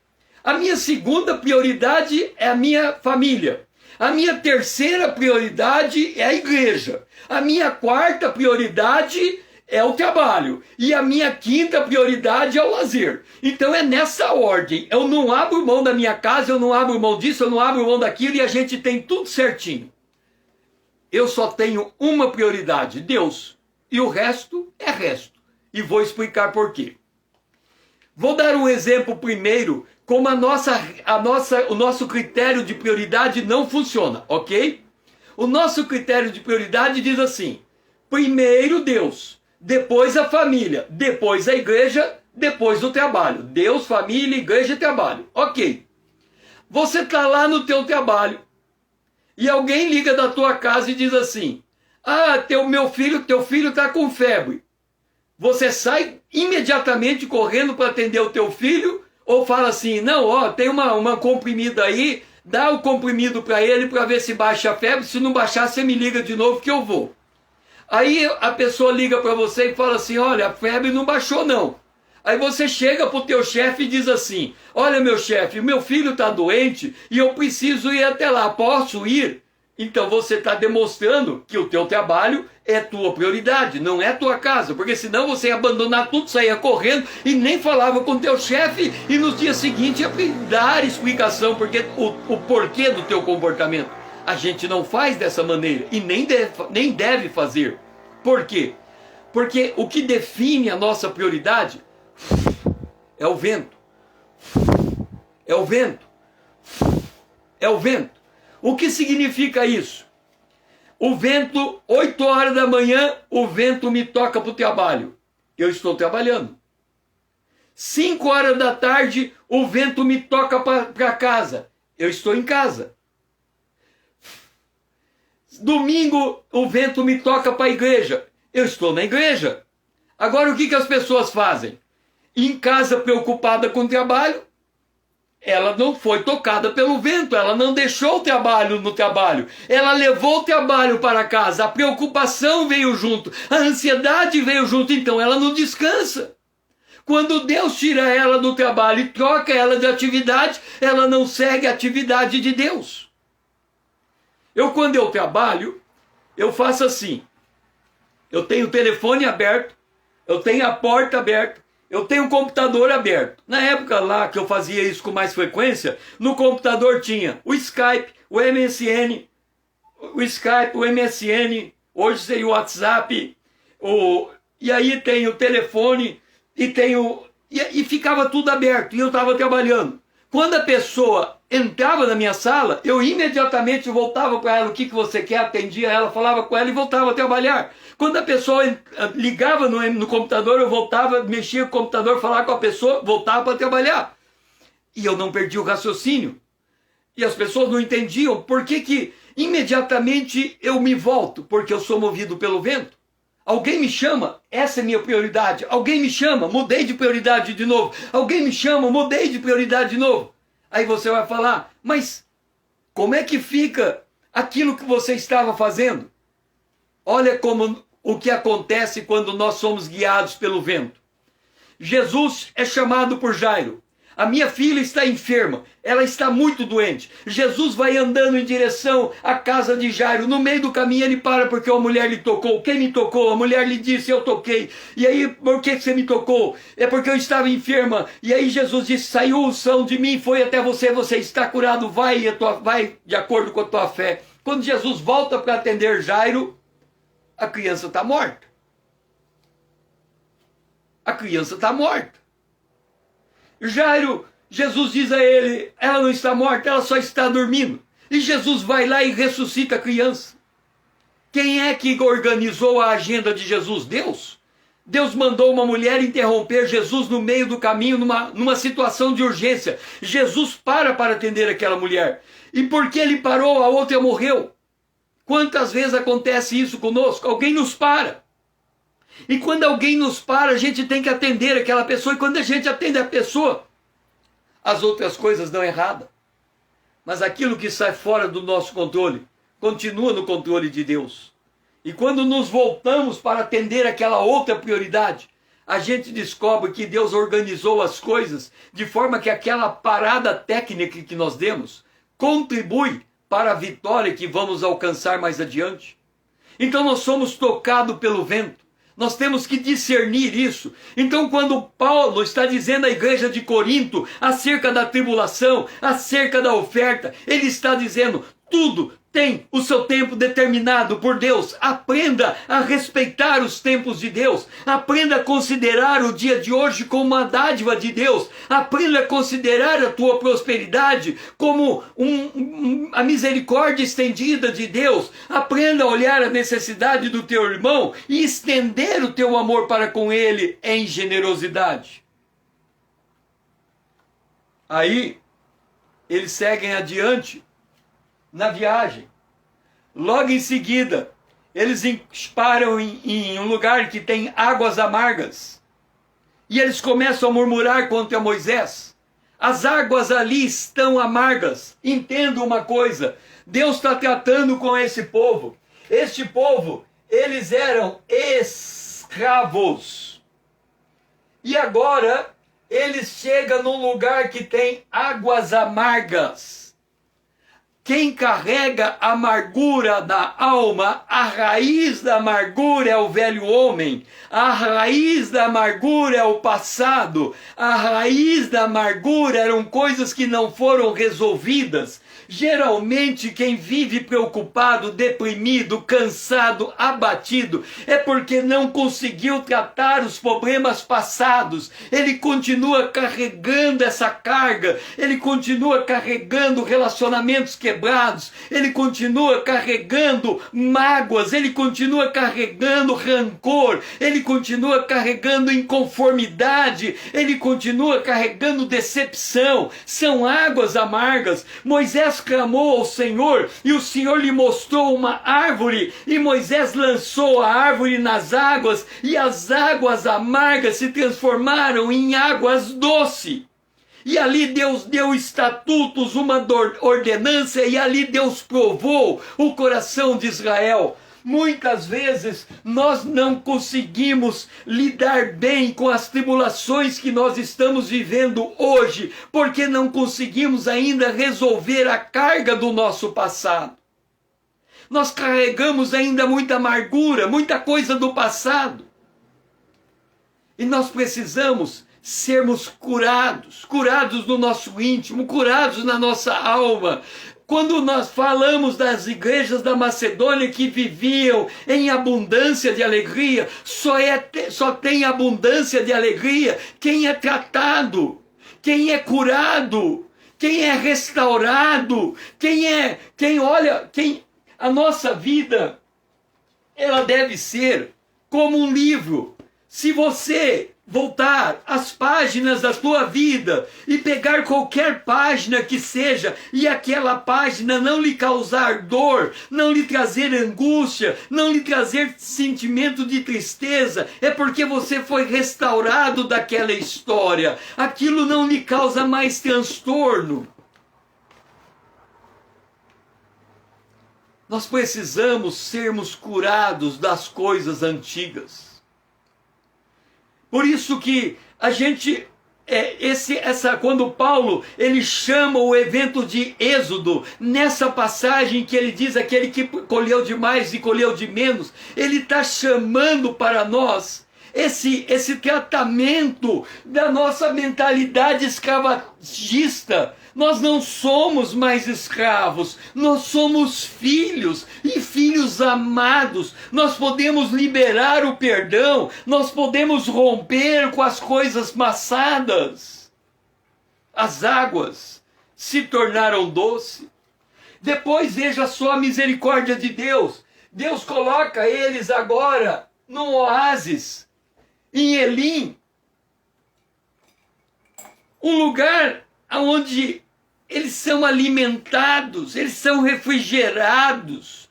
A minha segunda prioridade é a minha família. A minha terceira prioridade é a igreja. A minha quarta prioridade é o trabalho. E a minha quinta prioridade é o lazer. Então é nessa ordem. Eu não abro mão da minha casa, eu não abro mão disso, eu não abro mão daquilo e a gente tem tudo certinho. Eu só tenho uma prioridade, Deus. E o resto é resto. E vou explicar por quê. Vou dar um exemplo primeiro, como o nosso critério de prioridade não funciona, ok? O nosso critério de prioridade diz assim, primeiro Deus. Depois a família, depois a igreja, depois o trabalho. Deus, família, igreja e trabalho. Ok. Você está lá no teu trabalho e alguém liga da tua casa e diz assim, teu filho está com febre. Você sai imediatamente correndo para atender o teu filho ou fala assim, não, tem uma comprimida aí, dá o comprimido para ele para ver se baixa a febre. Se não baixar, você me liga de novo que eu vou. Aí a pessoa liga para você e fala assim, olha, a febre não baixou não. Aí você chega para o teu chefe e diz assim, olha meu chefe, meu filho está doente e eu preciso ir até lá, posso ir? Então você está demonstrando que o teu trabalho é tua prioridade, não é tua casa, porque senão você ia abandonar tudo, saía correndo e nem falava com o teu chefe e no dia seguinte ia dar explicação porque o porquê do teu comportamento. A gente não faz dessa maneira e nem deve fazer. Por quê? Porque o que define a nossa prioridade é o vento. É o vento. É o vento. O que significa isso? O vento, 8 horas da manhã, o vento me toca para o trabalho. Eu estou trabalhando. 5 horas da tarde, o vento me toca para casa. Eu estou em casa. Domingo, o vento me toca para a igreja. Eu estou na igreja. Agora, o que as pessoas fazem? Em casa, preocupada com o trabalho, ela não foi tocada pelo vento, ela não deixou o trabalho no trabalho, ela levou o trabalho para casa, a preocupação veio junto, a ansiedade veio junto, então ela não descansa. Quando Deus tira ela do trabalho e troca ela de atividade, ela não segue a atividade de Deus. Quando eu trabalho, eu faço assim, eu tenho o telefone aberto, eu tenho a porta aberta, eu tenho o computador aberto. Na época lá que eu fazia isso com mais frequência, no computador tinha o Skype, o MSN, hoje seria o WhatsApp, e aí tem o telefone, e ficava tudo aberto, e eu estava trabalhando. Quando a pessoa entrava na minha sala, eu imediatamente voltava para ela, o que você quer, atendia ela, falava com ela e voltava a trabalhar. Quando a pessoa ligava no computador, eu voltava, mexia com o computador, falava com a pessoa, voltava para trabalhar. E eu não perdi o raciocínio. E as pessoas não entendiam por que imediatamente eu me volto, porque eu sou movido pelo vento. Alguém me chama, essa é minha prioridade. Alguém me chama, mudei de prioridade de novo. Alguém me chama, mudei de prioridade de novo. Aí você vai falar, mas como é que fica aquilo que você estava fazendo? Olha o que acontece quando nós somos guiados pelo vento. Jesus é chamado por Jairo. A minha filha está enferma, ela está muito doente. Jesus vai andando em direção à casa de Jairo. No meio do caminho ele para porque uma mulher lhe tocou. Quem me tocou? A mulher lhe disse, eu toquei. E aí, por que você me tocou? É porque eu estava enferma. E aí Jesus disse, saiu o som de mim, foi até você, você está curado, vai de acordo com a tua fé. Quando Jesus volta para atender Jairo, a criança está morta. A criança está morta. Jairo, Jesus diz a ele, ela não está morta, ela só está dormindo. E Jesus vai lá e ressuscita a criança. Quem é que organizou a agenda de Jesus? Deus. Deus mandou uma mulher interromper Jesus no meio do caminho, numa situação de urgência. Jesus para atender aquela mulher. E porque ele parou, a outra morreu. Quantas vezes acontece isso conosco? Alguém nos para. E quando alguém nos para, a gente tem que atender aquela pessoa. E quando a gente atende a pessoa, as outras coisas dão errada. Mas aquilo que sai fora do nosso controle, continua no controle de Deus. E quando nos voltamos para atender aquela outra prioridade, a gente descobre que Deus organizou as coisas de forma que aquela parada técnica que nós demos contribui para a vitória que vamos alcançar mais adiante. Então nós somos tocados pelo vento. Nós temos que discernir isso. Então, quando Paulo está dizendo à igreja de Corinto acerca da tribulação, acerca da oferta, ele está dizendo, tudo tem o seu tempo determinado por Deus. Aprenda a respeitar os tempos de Deus. Aprenda a considerar o dia de hoje como uma dádiva de Deus. Aprenda a considerar a tua prosperidade como a misericórdia estendida de Deus. Aprenda a olhar a necessidade do teu irmão e estender o teu amor para com ele em generosidade. Aí, eles seguem adiante na viagem. Logo em seguida, eles param em um lugar que tem águas amargas. E eles começam a murmurar contra Moisés. As águas ali estão amargas. Entenda uma coisa, Deus está tratando com esse povo. Este povo, eles eram escravos. E agora, eles chegam num lugar que tem águas amargas. Quem carrega a amargura da alma, a raiz da amargura é o velho homem, a raiz da amargura é o passado, a raiz da amargura eram coisas que não foram resolvidas. Geralmente quem vive preocupado, deprimido, cansado, abatido, é porque não conseguiu tratar os problemas passados. Ele continua carregando essa carga, ele continua carregando relacionamentos quebrados, ele continua carregando mágoas, ele continua carregando rancor, ele continua carregando inconformidade, ele continua carregando decepção. São águas amargas. Moisés clamou ao Senhor e o Senhor lhe mostrou uma árvore e Moisés lançou a árvore nas águas e as águas amargas se transformaram em águas doces. E ali Deus deu estatutos, uma ordenança, e ali Deus provou o coração de Israel. Muitas vezes nós não conseguimos lidar bem com as tribulações que nós estamos vivendo hoje, porque não conseguimos ainda resolver a carga do nosso passado. Nós carregamos ainda muita amargura, muita coisa do passado. E nós precisamos sermos curados, curados no nosso íntimo, curados na nossa alma. Quando nós falamos das igrejas da Macedônia que viviam em abundância de alegria, só tem abundância de alegria quem é tratado, quem é curado, quem é restaurado, a nossa vida, ela deve ser como um livro. Se você voltar às páginas da tua vida e pegar qualquer página que seja e aquela página não lhe causar dor, não lhe trazer angústia, não lhe trazer sentimento de tristeza, é porque você foi restaurado daquela história. Aquilo não lhe causa mais transtorno. Nós precisamos sermos curados das coisas antigas. Por isso que a gente, quando Paulo ele chama o evento de Êxodo, nessa passagem que ele diz aquele que colheu de mais e colheu de menos, ele está chamando para nós esse tratamento da nossa mentalidade escravagista. Nós não somos mais escravos, nós somos filhos e filhos amados. Nós podemos liberar o perdão, nós podemos romper com as coisas passadas. As águas se tornaram doces. Depois veja só a misericórdia de Deus. Deus coloca eles agora num oásis, em Elim, um lugar onde eles são alimentados, eles são refrigerados,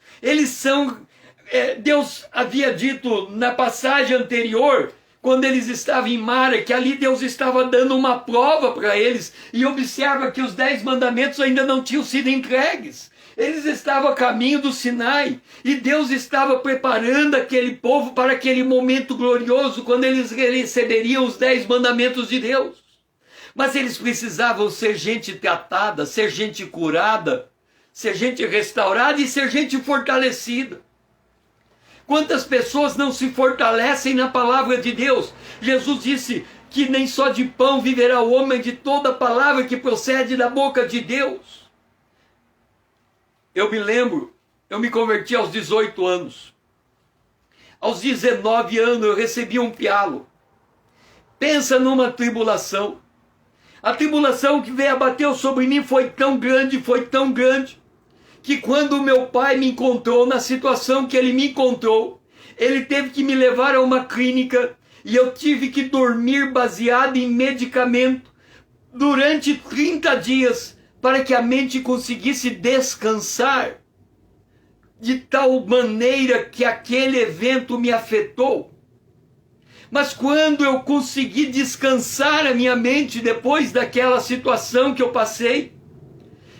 Deus havia dito na passagem anterior, quando eles estavam em Mara, que ali Deus estava dando uma prova para eles, e observa que os 10 mandamentos ainda não tinham sido entregues. Eles estavam a caminho do Sinai, e Deus estava preparando aquele povo para aquele momento glorioso, quando eles receberiam os 10 mandamentos de Deus. Mas eles precisavam ser gente tratada, ser gente curada, ser gente restaurada e ser gente fortalecida. Quantas pessoas não se fortalecem na palavra de Deus? Jesus disse que nem só de pão viverá o homem, de toda palavra que procede da boca de Deus. Eu me lembro, eu me converti aos 18 anos. Aos 19 anos eu recebi um pialo. Pensa numa tribulação. A tribulação que veio abateu sobre mim foi tão grande, que quando meu pai me encontrou na situação que ele me encontrou, ele teve que me levar a uma clínica e eu tive que dormir baseado em medicamento durante 30 dias para que a mente conseguisse descansar, de tal maneira que aquele evento me afetou. Mas quando eu consegui descansar a minha mente depois daquela situação que eu passei,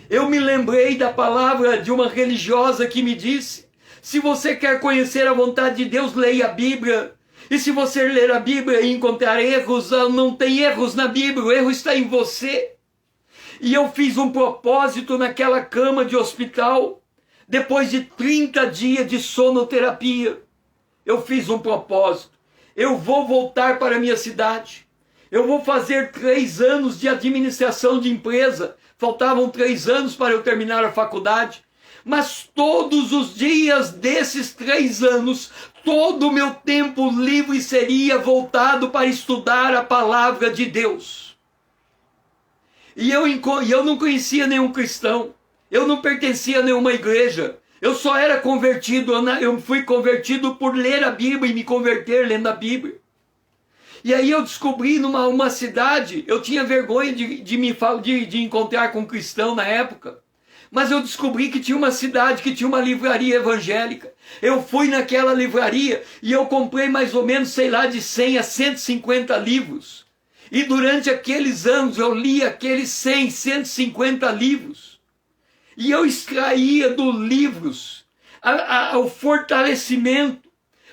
eu me lembrei da palavra de uma religiosa que me disse: se você quer conhecer a vontade de Deus, leia a Bíblia. E se você ler a Bíblia e encontrar erros, não tem erros na Bíblia, o erro está em você. E eu fiz um propósito naquela cama de hospital, depois de 30 dias de sonoterapia. Eu fiz um propósito: eu vou voltar para a minha cidade, eu vou fazer 3 anos de administração de empresa, faltavam 3 anos para eu terminar a faculdade, mas todos os dias desses 3 anos, todo o meu tempo livre seria voltado para estudar a palavra de Deus. E eu não conhecia nenhum cristão, eu não pertencia a nenhuma igreja, eu só era convertido, eu fui convertido por ler a Bíblia e me converter lendo a Bíblia. E aí eu descobri numa cidade, eu tinha vergonha de encontrar com um cristão na época, mas eu descobri que tinha uma cidade que tinha uma livraria evangélica. Eu fui naquela livraria e eu comprei mais ou menos, sei lá, de 100 a 150 livros. E durante aqueles anos eu li aqueles 100, 150 livros. E eu extraía dos livros o fortalecimento.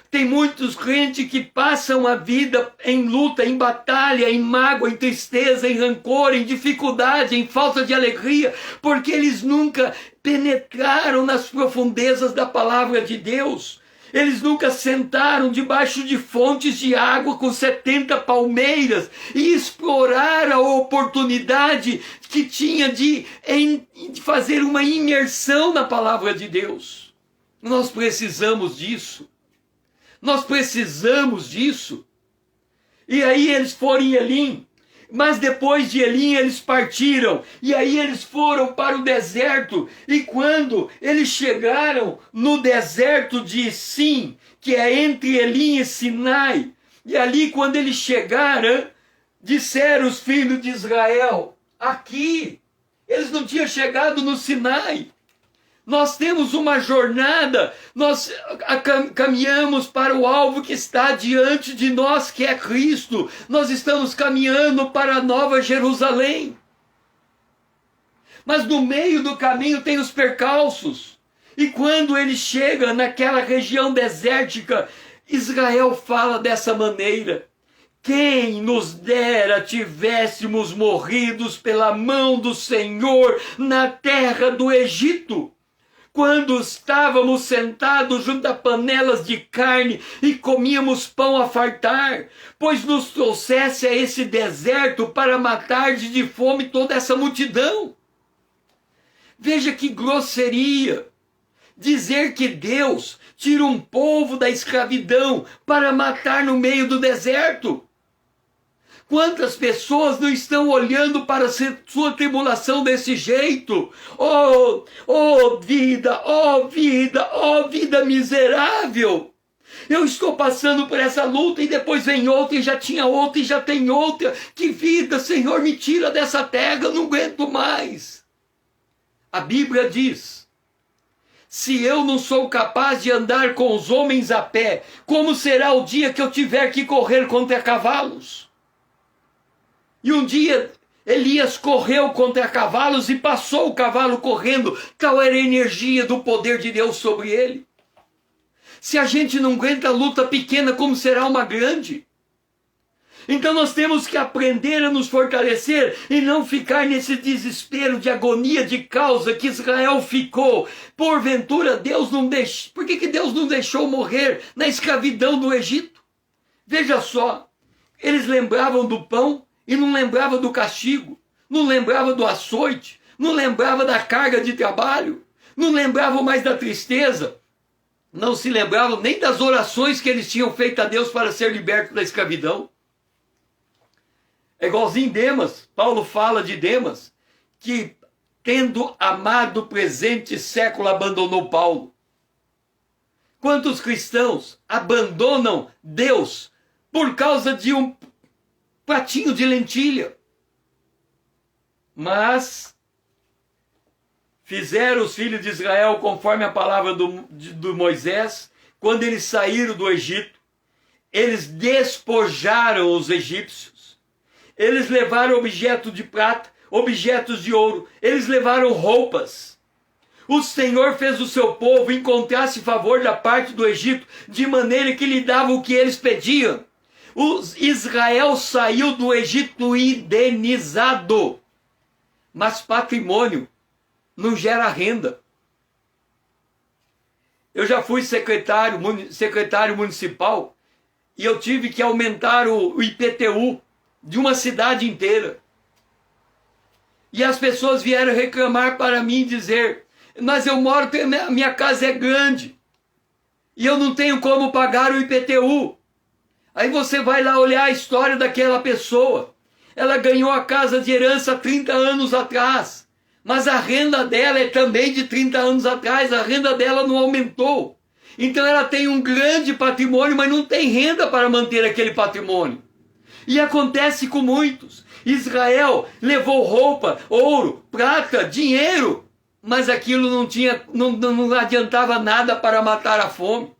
Tem muitos crentes que passam a vida em luta, em batalha, em mágoa, em tristeza, em rancor, em dificuldade, em falta de alegria, porque eles nunca penetraram nas profundezas da palavra de Deus. Eles nunca sentaram debaixo de fontes de água com 70 palmeiras e exploraram a oportunidade que tinha de fazer uma imersão na palavra de Deus. Nós precisamos disso. Nós precisamos disso. E aí eles foram em Elim, mas depois de Elim eles partiram. E aí eles foram para o deserto. E quando eles chegaram no deserto de Sim, que é entre Elim e Sinai, e ali quando eles chegaram, disseram os filhos de Israel: aqui, eles não tinham chegado no Sinai. Nós temos uma jornada, nós caminhamos para o alvo que está diante de nós, que é Cristo. Nós estamos caminhando para a Nova Jerusalém. Mas no meio do caminho tem os percalços. E quando ele chega naquela região desértica, Israel fala dessa maneira: quem nos dera tivéssemos morridos pela mão do Senhor na terra do Egito, quando estávamos sentados junto a panelas de carne e comíamos pão a fartar, pois nos trouxesse a esse deserto para matar de fome toda essa multidão. Veja que grosseria dizer que Deus tira um povo da escravidão para matar no meio do deserto. Quantas pessoas não estão olhando para sua tribulação desse jeito? Oh vida, oh vida, oh vida miserável! Eu estou passando por essa luta e depois vem outra e já tinha outra e já tem outra. Que vida, Senhor, me tira dessa terra, eu não aguento mais. A Bíblia diz: se eu não sou capaz de andar com os homens a pé, como será o dia que eu tiver que correr contra cavalos? E um dia Elias correu contra cavalos e passou o cavalo correndo. Tal era a energia do poder de Deus sobre ele. Se a gente não aguenta a luta pequena, como será uma grande? Então nós temos que aprender a nos fortalecer e não ficar nesse desespero de agonia de causa que Israel ficou. Porventura Deus não deixou. Por que Deus não deixou morrer na escravidão do Egito? Veja só, eles lembravam do pão e não lembravam do castigo, não lembravam do açoite, não lembravam da carga de trabalho, não lembravam mais da tristeza, não se lembravam nem das orações que eles tinham feito a Deus para ser libertos da escravidão. É igualzinho Demas. Paulo fala de Demas, que tendo amado o presente século abandonou Paulo. Quantos cristãos abandonam Deus por causa de um pratinho de lentilha? Mas fizeram os filhos de Israel conforme a palavra do Moisés, quando eles saíram do Egito. eles despojaram os egípcios. Eles levaram objetos de prata, objetos de ouro, eles levaram roupas. O Senhor fez o seu povo encontrar-se favor da parte do Egito, de maneira que lhe dava o que eles pediam. Israel saiu do Egito indenizado. Mas patrimônio não gera renda. Eu já fui secretário municipal e eu tive que aumentar o IPTU de uma cidade inteira. E as pessoas vieram reclamar para mim, dizer: mas eu moro, minha casa é grande e eu não tenho como pagar o IPTU. Aí você vai lá olhar a história daquela pessoa. Ela ganhou a casa de herança 30 anos atrás, mas a renda dela é também de 30 anos atrás, a renda dela não aumentou. Então ela tem um grande patrimônio, mas não tem renda para manter aquele patrimônio. E acontece com muitos. Israel levou roupa, ouro, prata, dinheiro, mas aquilo não adiantava nada para matar a fome.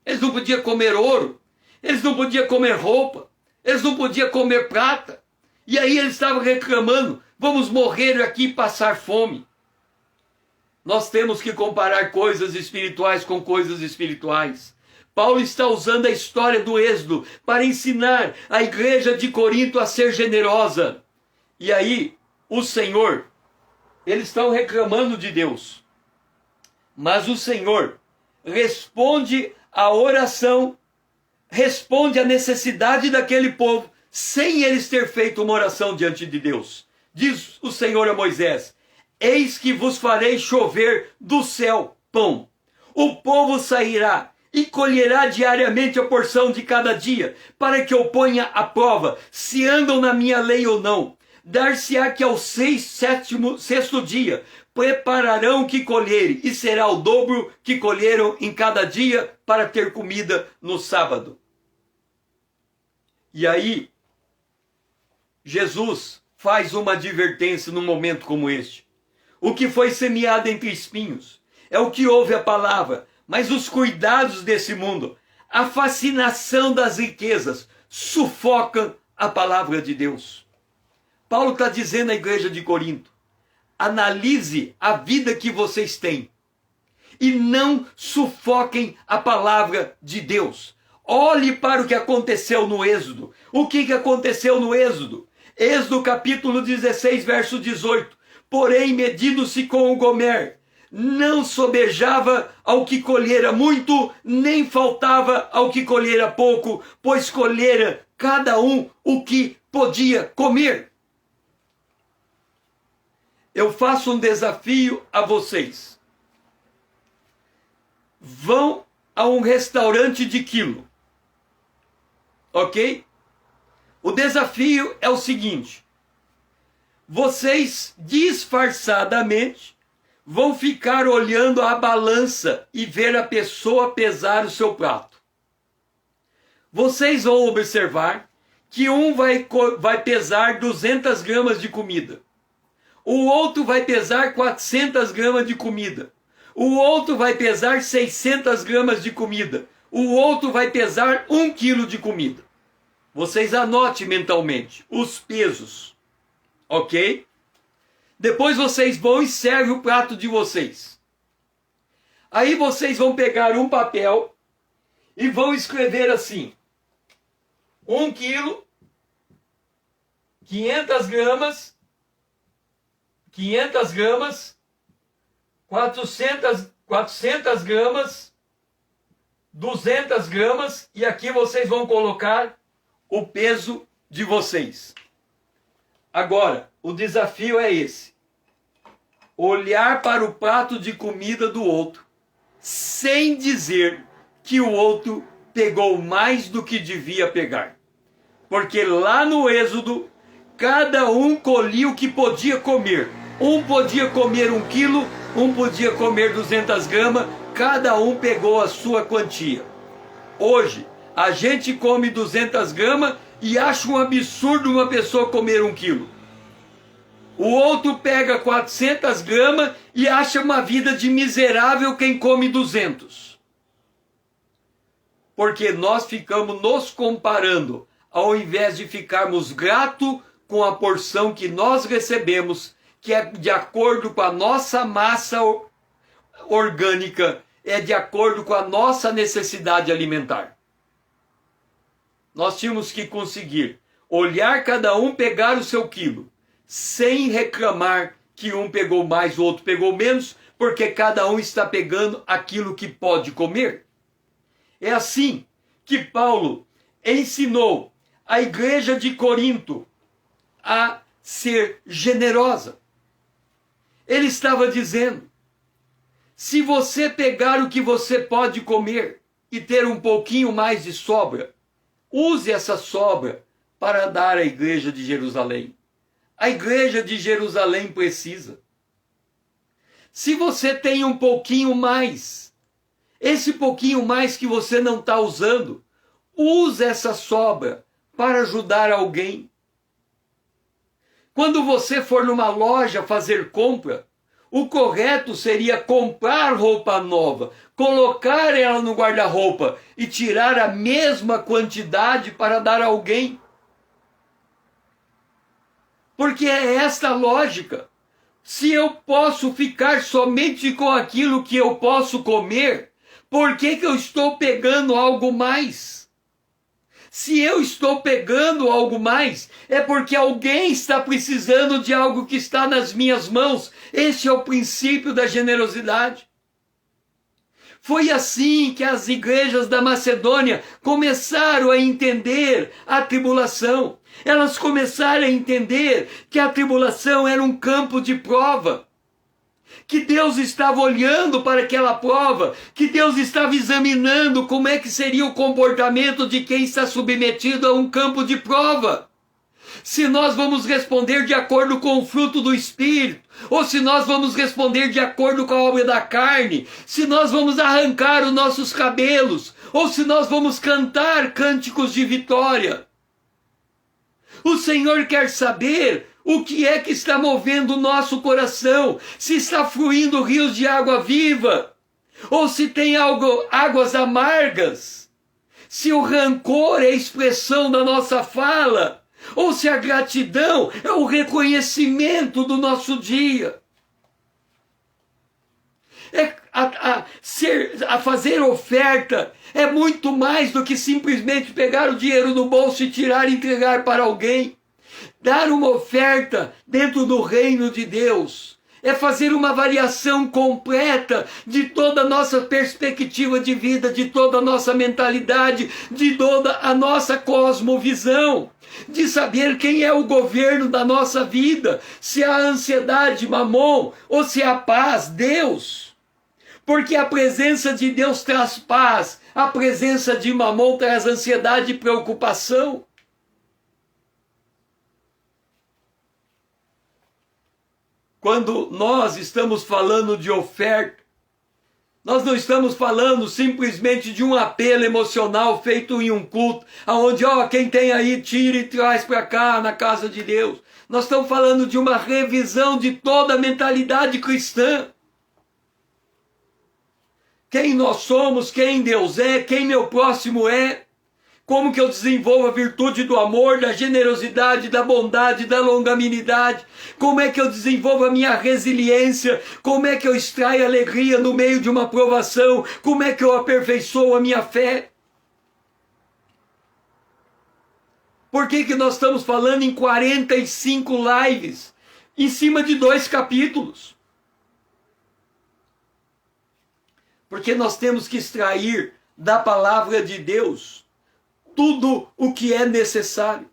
Eles não podiam comer ouro, eles não podiam comer roupa, eles não podiam comer prata. E aí eles estavam reclamando: vamos morrer aqui e passar fome. Nós temos que comparar coisas espirituais com coisas espirituais. Paulo está usando a história do Êxodo para ensinar a igreja de Corinto a ser generosa. E aí, o Senhor, eles estão reclamando de Deus, mas o Senhor responde à oração, responde à necessidade daquele povo, sem eles ter feito uma oração diante de Deus. Diz o Senhor a Moisés: eis que vos farei chover do céu pão. O povo sairá e colherá diariamente a porção de cada dia, para que eu ponha à prova se andam na minha lei ou não. Dar-se-á que ao sexto dia prepararão o que colherem, e será o dobro que colheram em cada dia, para ter comida no sábado. E aí, Jesus faz uma advertência num momento como este. O que foi semeado entre espinhos é o que ouve a palavra, mas os cuidados desse mundo, a fascinação das riquezas, sufocam a palavra de Deus. Paulo está dizendo à igreja de Corinto: analise a vida que vocês têm e não sufoquem a palavra de Deus. Olhe para o que aconteceu no Êxodo. O que aconteceu no Êxodo? Êxodo capítulo 16, verso 18. Porém, medindo-se com o Gomer, não sobejava ao que colhera muito, nem faltava ao que colhera pouco, pois colhera cada um o que podia comer. Eu faço um desafio a vocês. Vão a um restaurante de quilo. Ok? O desafio é o seguinte: vocês disfarçadamente vão ficar olhando a balança e ver a pessoa pesar o seu prato. Vocês vão observar que um vai pesar 200 gramas de comida. O outro vai pesar 400 gramas de comida. O outro vai pesar 600 gramas de comida. O outro vai pesar 1 quilo de comida. Vocês anotem mentalmente os pesos. Ok? Depois vocês vão e servem o prato de vocês. Aí vocês vão pegar um papel e vão escrever assim: 1 quilo, 500 gramas, 400 gramas, 200 gramas, e aqui vocês vão colocar o peso de vocês. Agora, o desafio é esse: olhar para o prato de comida do outro, sem dizer que o outro pegou mais do que devia pegar. Porque lá no Êxodo, cada um colhia o que podia comer. Um podia comer 1 quilo, um podia comer 200 gramas, cada um pegou a sua quantia. Hoje, a gente come 200 gramas e acha um absurdo uma pessoa comer 1 quilo. O outro pega 400 gramas e acha uma vida de miserável quem come 200. porque nós ficamos nos comparando, ao invés de ficarmos gratos com a porção que nós recebemos, que é de acordo com a nossa massa orgânica, é de acordo com a nossa necessidade alimentar. Nós tínhamos que conseguir olhar cada um, pegar o seu quilo, sem reclamar que um pegou mais, o outro pegou menos, porque cada um está pegando aquilo que pode comer. É assim que Paulo ensinou a igreja de Corinto a ser generosa. Ele estava dizendo: se você pegar o que você pode comer e ter um pouquinho mais de sobra, use essa sobra para dar à igreja de Jerusalém. A igreja de Jerusalém precisa. Se você tem um pouquinho mais, esse pouquinho mais que você não está usando, use essa sobra para ajudar alguém. Quando você for numa loja fazer compra, o correto seria comprar roupa nova, colocar ela no guarda-roupa e tirar a mesma quantidade para dar a alguém. Porque é esta a lógica. Se eu posso ficar somente com aquilo que eu posso comer, por que eu estou pegando algo mais? Se eu estou pegando algo mais, é porque alguém está precisando de algo que está nas minhas mãos. Esse é o princípio da generosidade. Foi assim que as igrejas da Macedônia começaram a entender a tribulação. Elas começaram a entender que a tribulação era um campo de prova. Que Deus estava olhando para aquela prova, que Deus estava examinando como é que seria o comportamento de quem está submetido a um campo de prova. Se nós vamos responder de acordo com o fruto do Espírito, ou se nós vamos responder de acordo com a obra da carne, se nós vamos arrancar os nossos cabelos, ou se nós vamos cantar cânticos de vitória. O Senhor quer saber o que é que está movendo o nosso coração, se está fluindo rios de água viva, ou se tem águas amargas, se o rancor é a expressão da nossa fala, ou se a gratidão é o reconhecimento do nosso dia. A fazer oferta é muito mais do que simplesmente pegar o dinheiro no bolso e tirar e entregar para alguém. Dar uma oferta dentro do reino de Deus é fazer uma variação completa de toda a nossa perspectiva de vida, de toda a nossa mentalidade, de toda a nossa cosmovisão, de saber quem é o governo da nossa vida, se é a ansiedade, Mamon, ou se é a paz, Deus. Porque a presença de Deus traz paz, a presença de Mamon traz ansiedade e preocupação. Quando nós estamos falando de oferta, nós não estamos falando simplesmente de um apelo emocional feito em um culto, onde, quem tem aí, tira e traz para cá, na casa de Deus. Nós estamos falando de uma revisão de toda a mentalidade cristã. Quem nós somos, quem Deus é, quem meu próximo é. Como que eu desenvolvo a virtude do amor, da generosidade, da bondade, da longanimidade? Como é que eu desenvolvo a minha resiliência? Como é que eu extraio alegria no meio de uma provação? Como é que eu aperfeiçoo a minha fé? Por que nós estamos falando em 45 lives em cima de 2 capítulos? Porque nós temos que extrair da palavra de Deus tudo o que é necessário.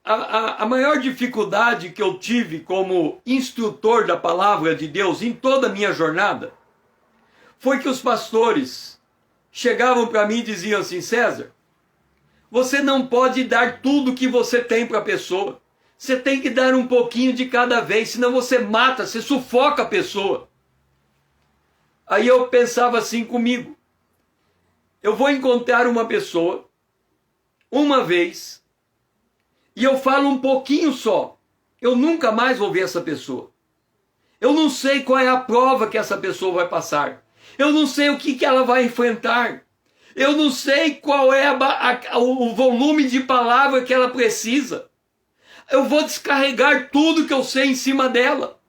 A maior dificuldade que eu tive como instrutor da palavra de Deus em toda a minha jornada foi que os pastores chegavam para mim e diziam assim: César, você não pode dar tudo que você tem para a pessoa. Você tem que dar um pouquinho de cada vez, senão você mata, você sufoca a pessoa. Aí eu pensava assim comigo: eu vou encontrar uma pessoa, uma vez, e eu falo um pouquinho só. Eu nunca mais vou ver essa pessoa. Eu não sei qual é a prova que essa pessoa vai passar. Eu não sei o que ela vai enfrentar. Eu não sei qual é o volume de palavra que ela precisa. Eu vou descarregar tudo que eu sei em cima dela.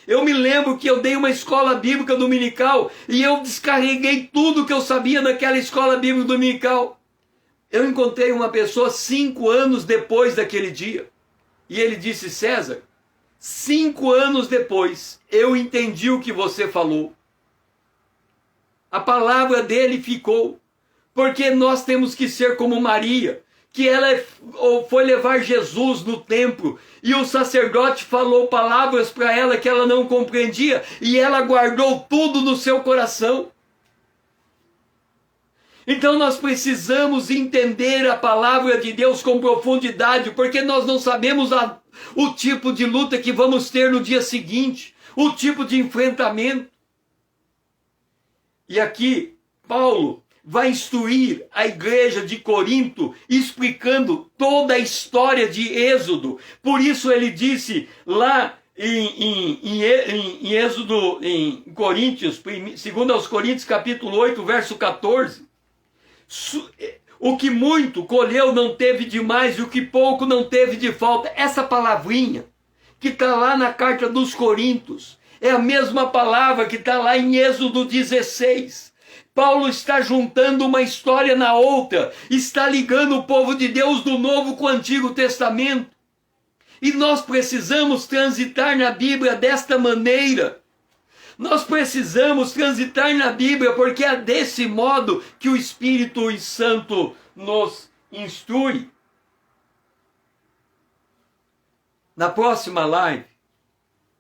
Eu me lembro que eu dei uma escola bíblica dominical e eu descarreguei tudo que eu sabia naquela escola bíblica dominical. Eu encontrei uma pessoa 5 anos depois daquele dia. E ele disse: César, 5 anos depois, eu entendi o que você falou. A palavra dele ficou. Porque nós temos que ser como Maria, que ela foi levar Jesus no templo e o sacerdote falou palavras para ela que ela não compreendia e ela guardou tudo no seu coração. Então nós precisamos entender a palavra de Deus com profundidade, porque nós não sabemos o tipo de luta que vamos ter no dia seguinte, o tipo de enfrentamento. E aqui, Paulo vai instruir a igreja de Corinto, explicando toda a história de Êxodo. Por isso ele disse lá em Êxodo, em Coríntios, 2 aos Coríntios, capítulo 8, verso 14, o que muito colheu não teve de mais, e o que pouco não teve de falta. Essa palavrinha que está lá na carta dos Coríntios é a mesma palavra que está lá em Êxodo 16. Paulo está juntando uma história na outra, está ligando o povo de Deus do Novo com o Antigo Testamento. E nós precisamos transitar na Bíblia desta maneira. Nós precisamos transitar na Bíblia, porque é desse modo que o Espírito Santo nos instrui. Na próxima live,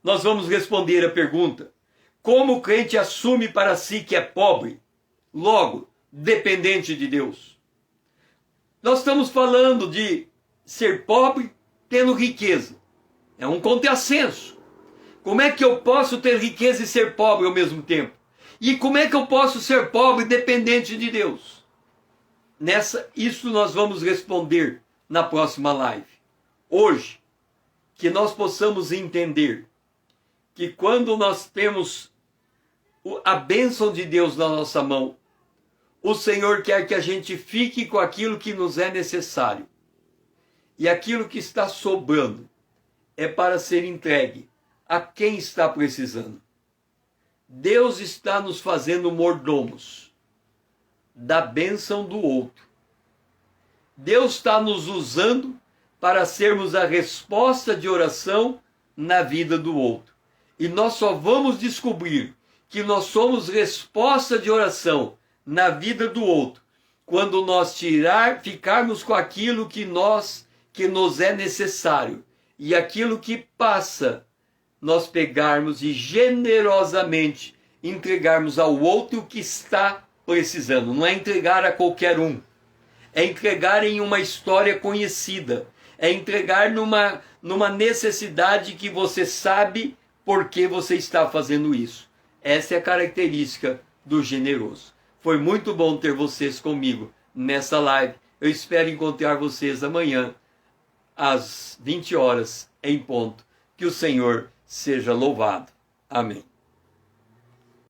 nós vamos responder a pergunta: como o crente assume para si que é pobre, logo dependente de Deus? Nós estamos falando de ser pobre tendo riqueza. É um contrassenso. Como é que eu posso ter riqueza e ser pobre ao mesmo tempo? E como é que eu posso ser pobre dependente de Deus? Isso nós vamos responder na próxima live. Hoje, que nós possamos entender que quando nós temos a bênção de Deus na nossa mão, o Senhor quer que a gente fique com aquilo que nos é necessário. E aquilo que está sobrando é para ser entregue a quem está precisando. Deus está nos fazendo mordomos da bênção do outro. Deus está nos usando para sermos a resposta de oração na vida do outro. E nós só vamos descobrir que nós somos resposta de oração na vida do outro quando nós ficarmos com aquilo que nos é necessário, e aquilo que passa, nós pegarmos e generosamente entregarmos ao outro que está precisando. Não é entregar a qualquer um, é entregar em uma história conhecida, é entregar numa necessidade que você sabe por que você está fazendo isso. Essa é a característica do generoso. Foi muito bom ter vocês comigo nessa live. Eu espero encontrar vocês amanhã às 20 horas em ponto. Que o Senhor seja louvado. Amém.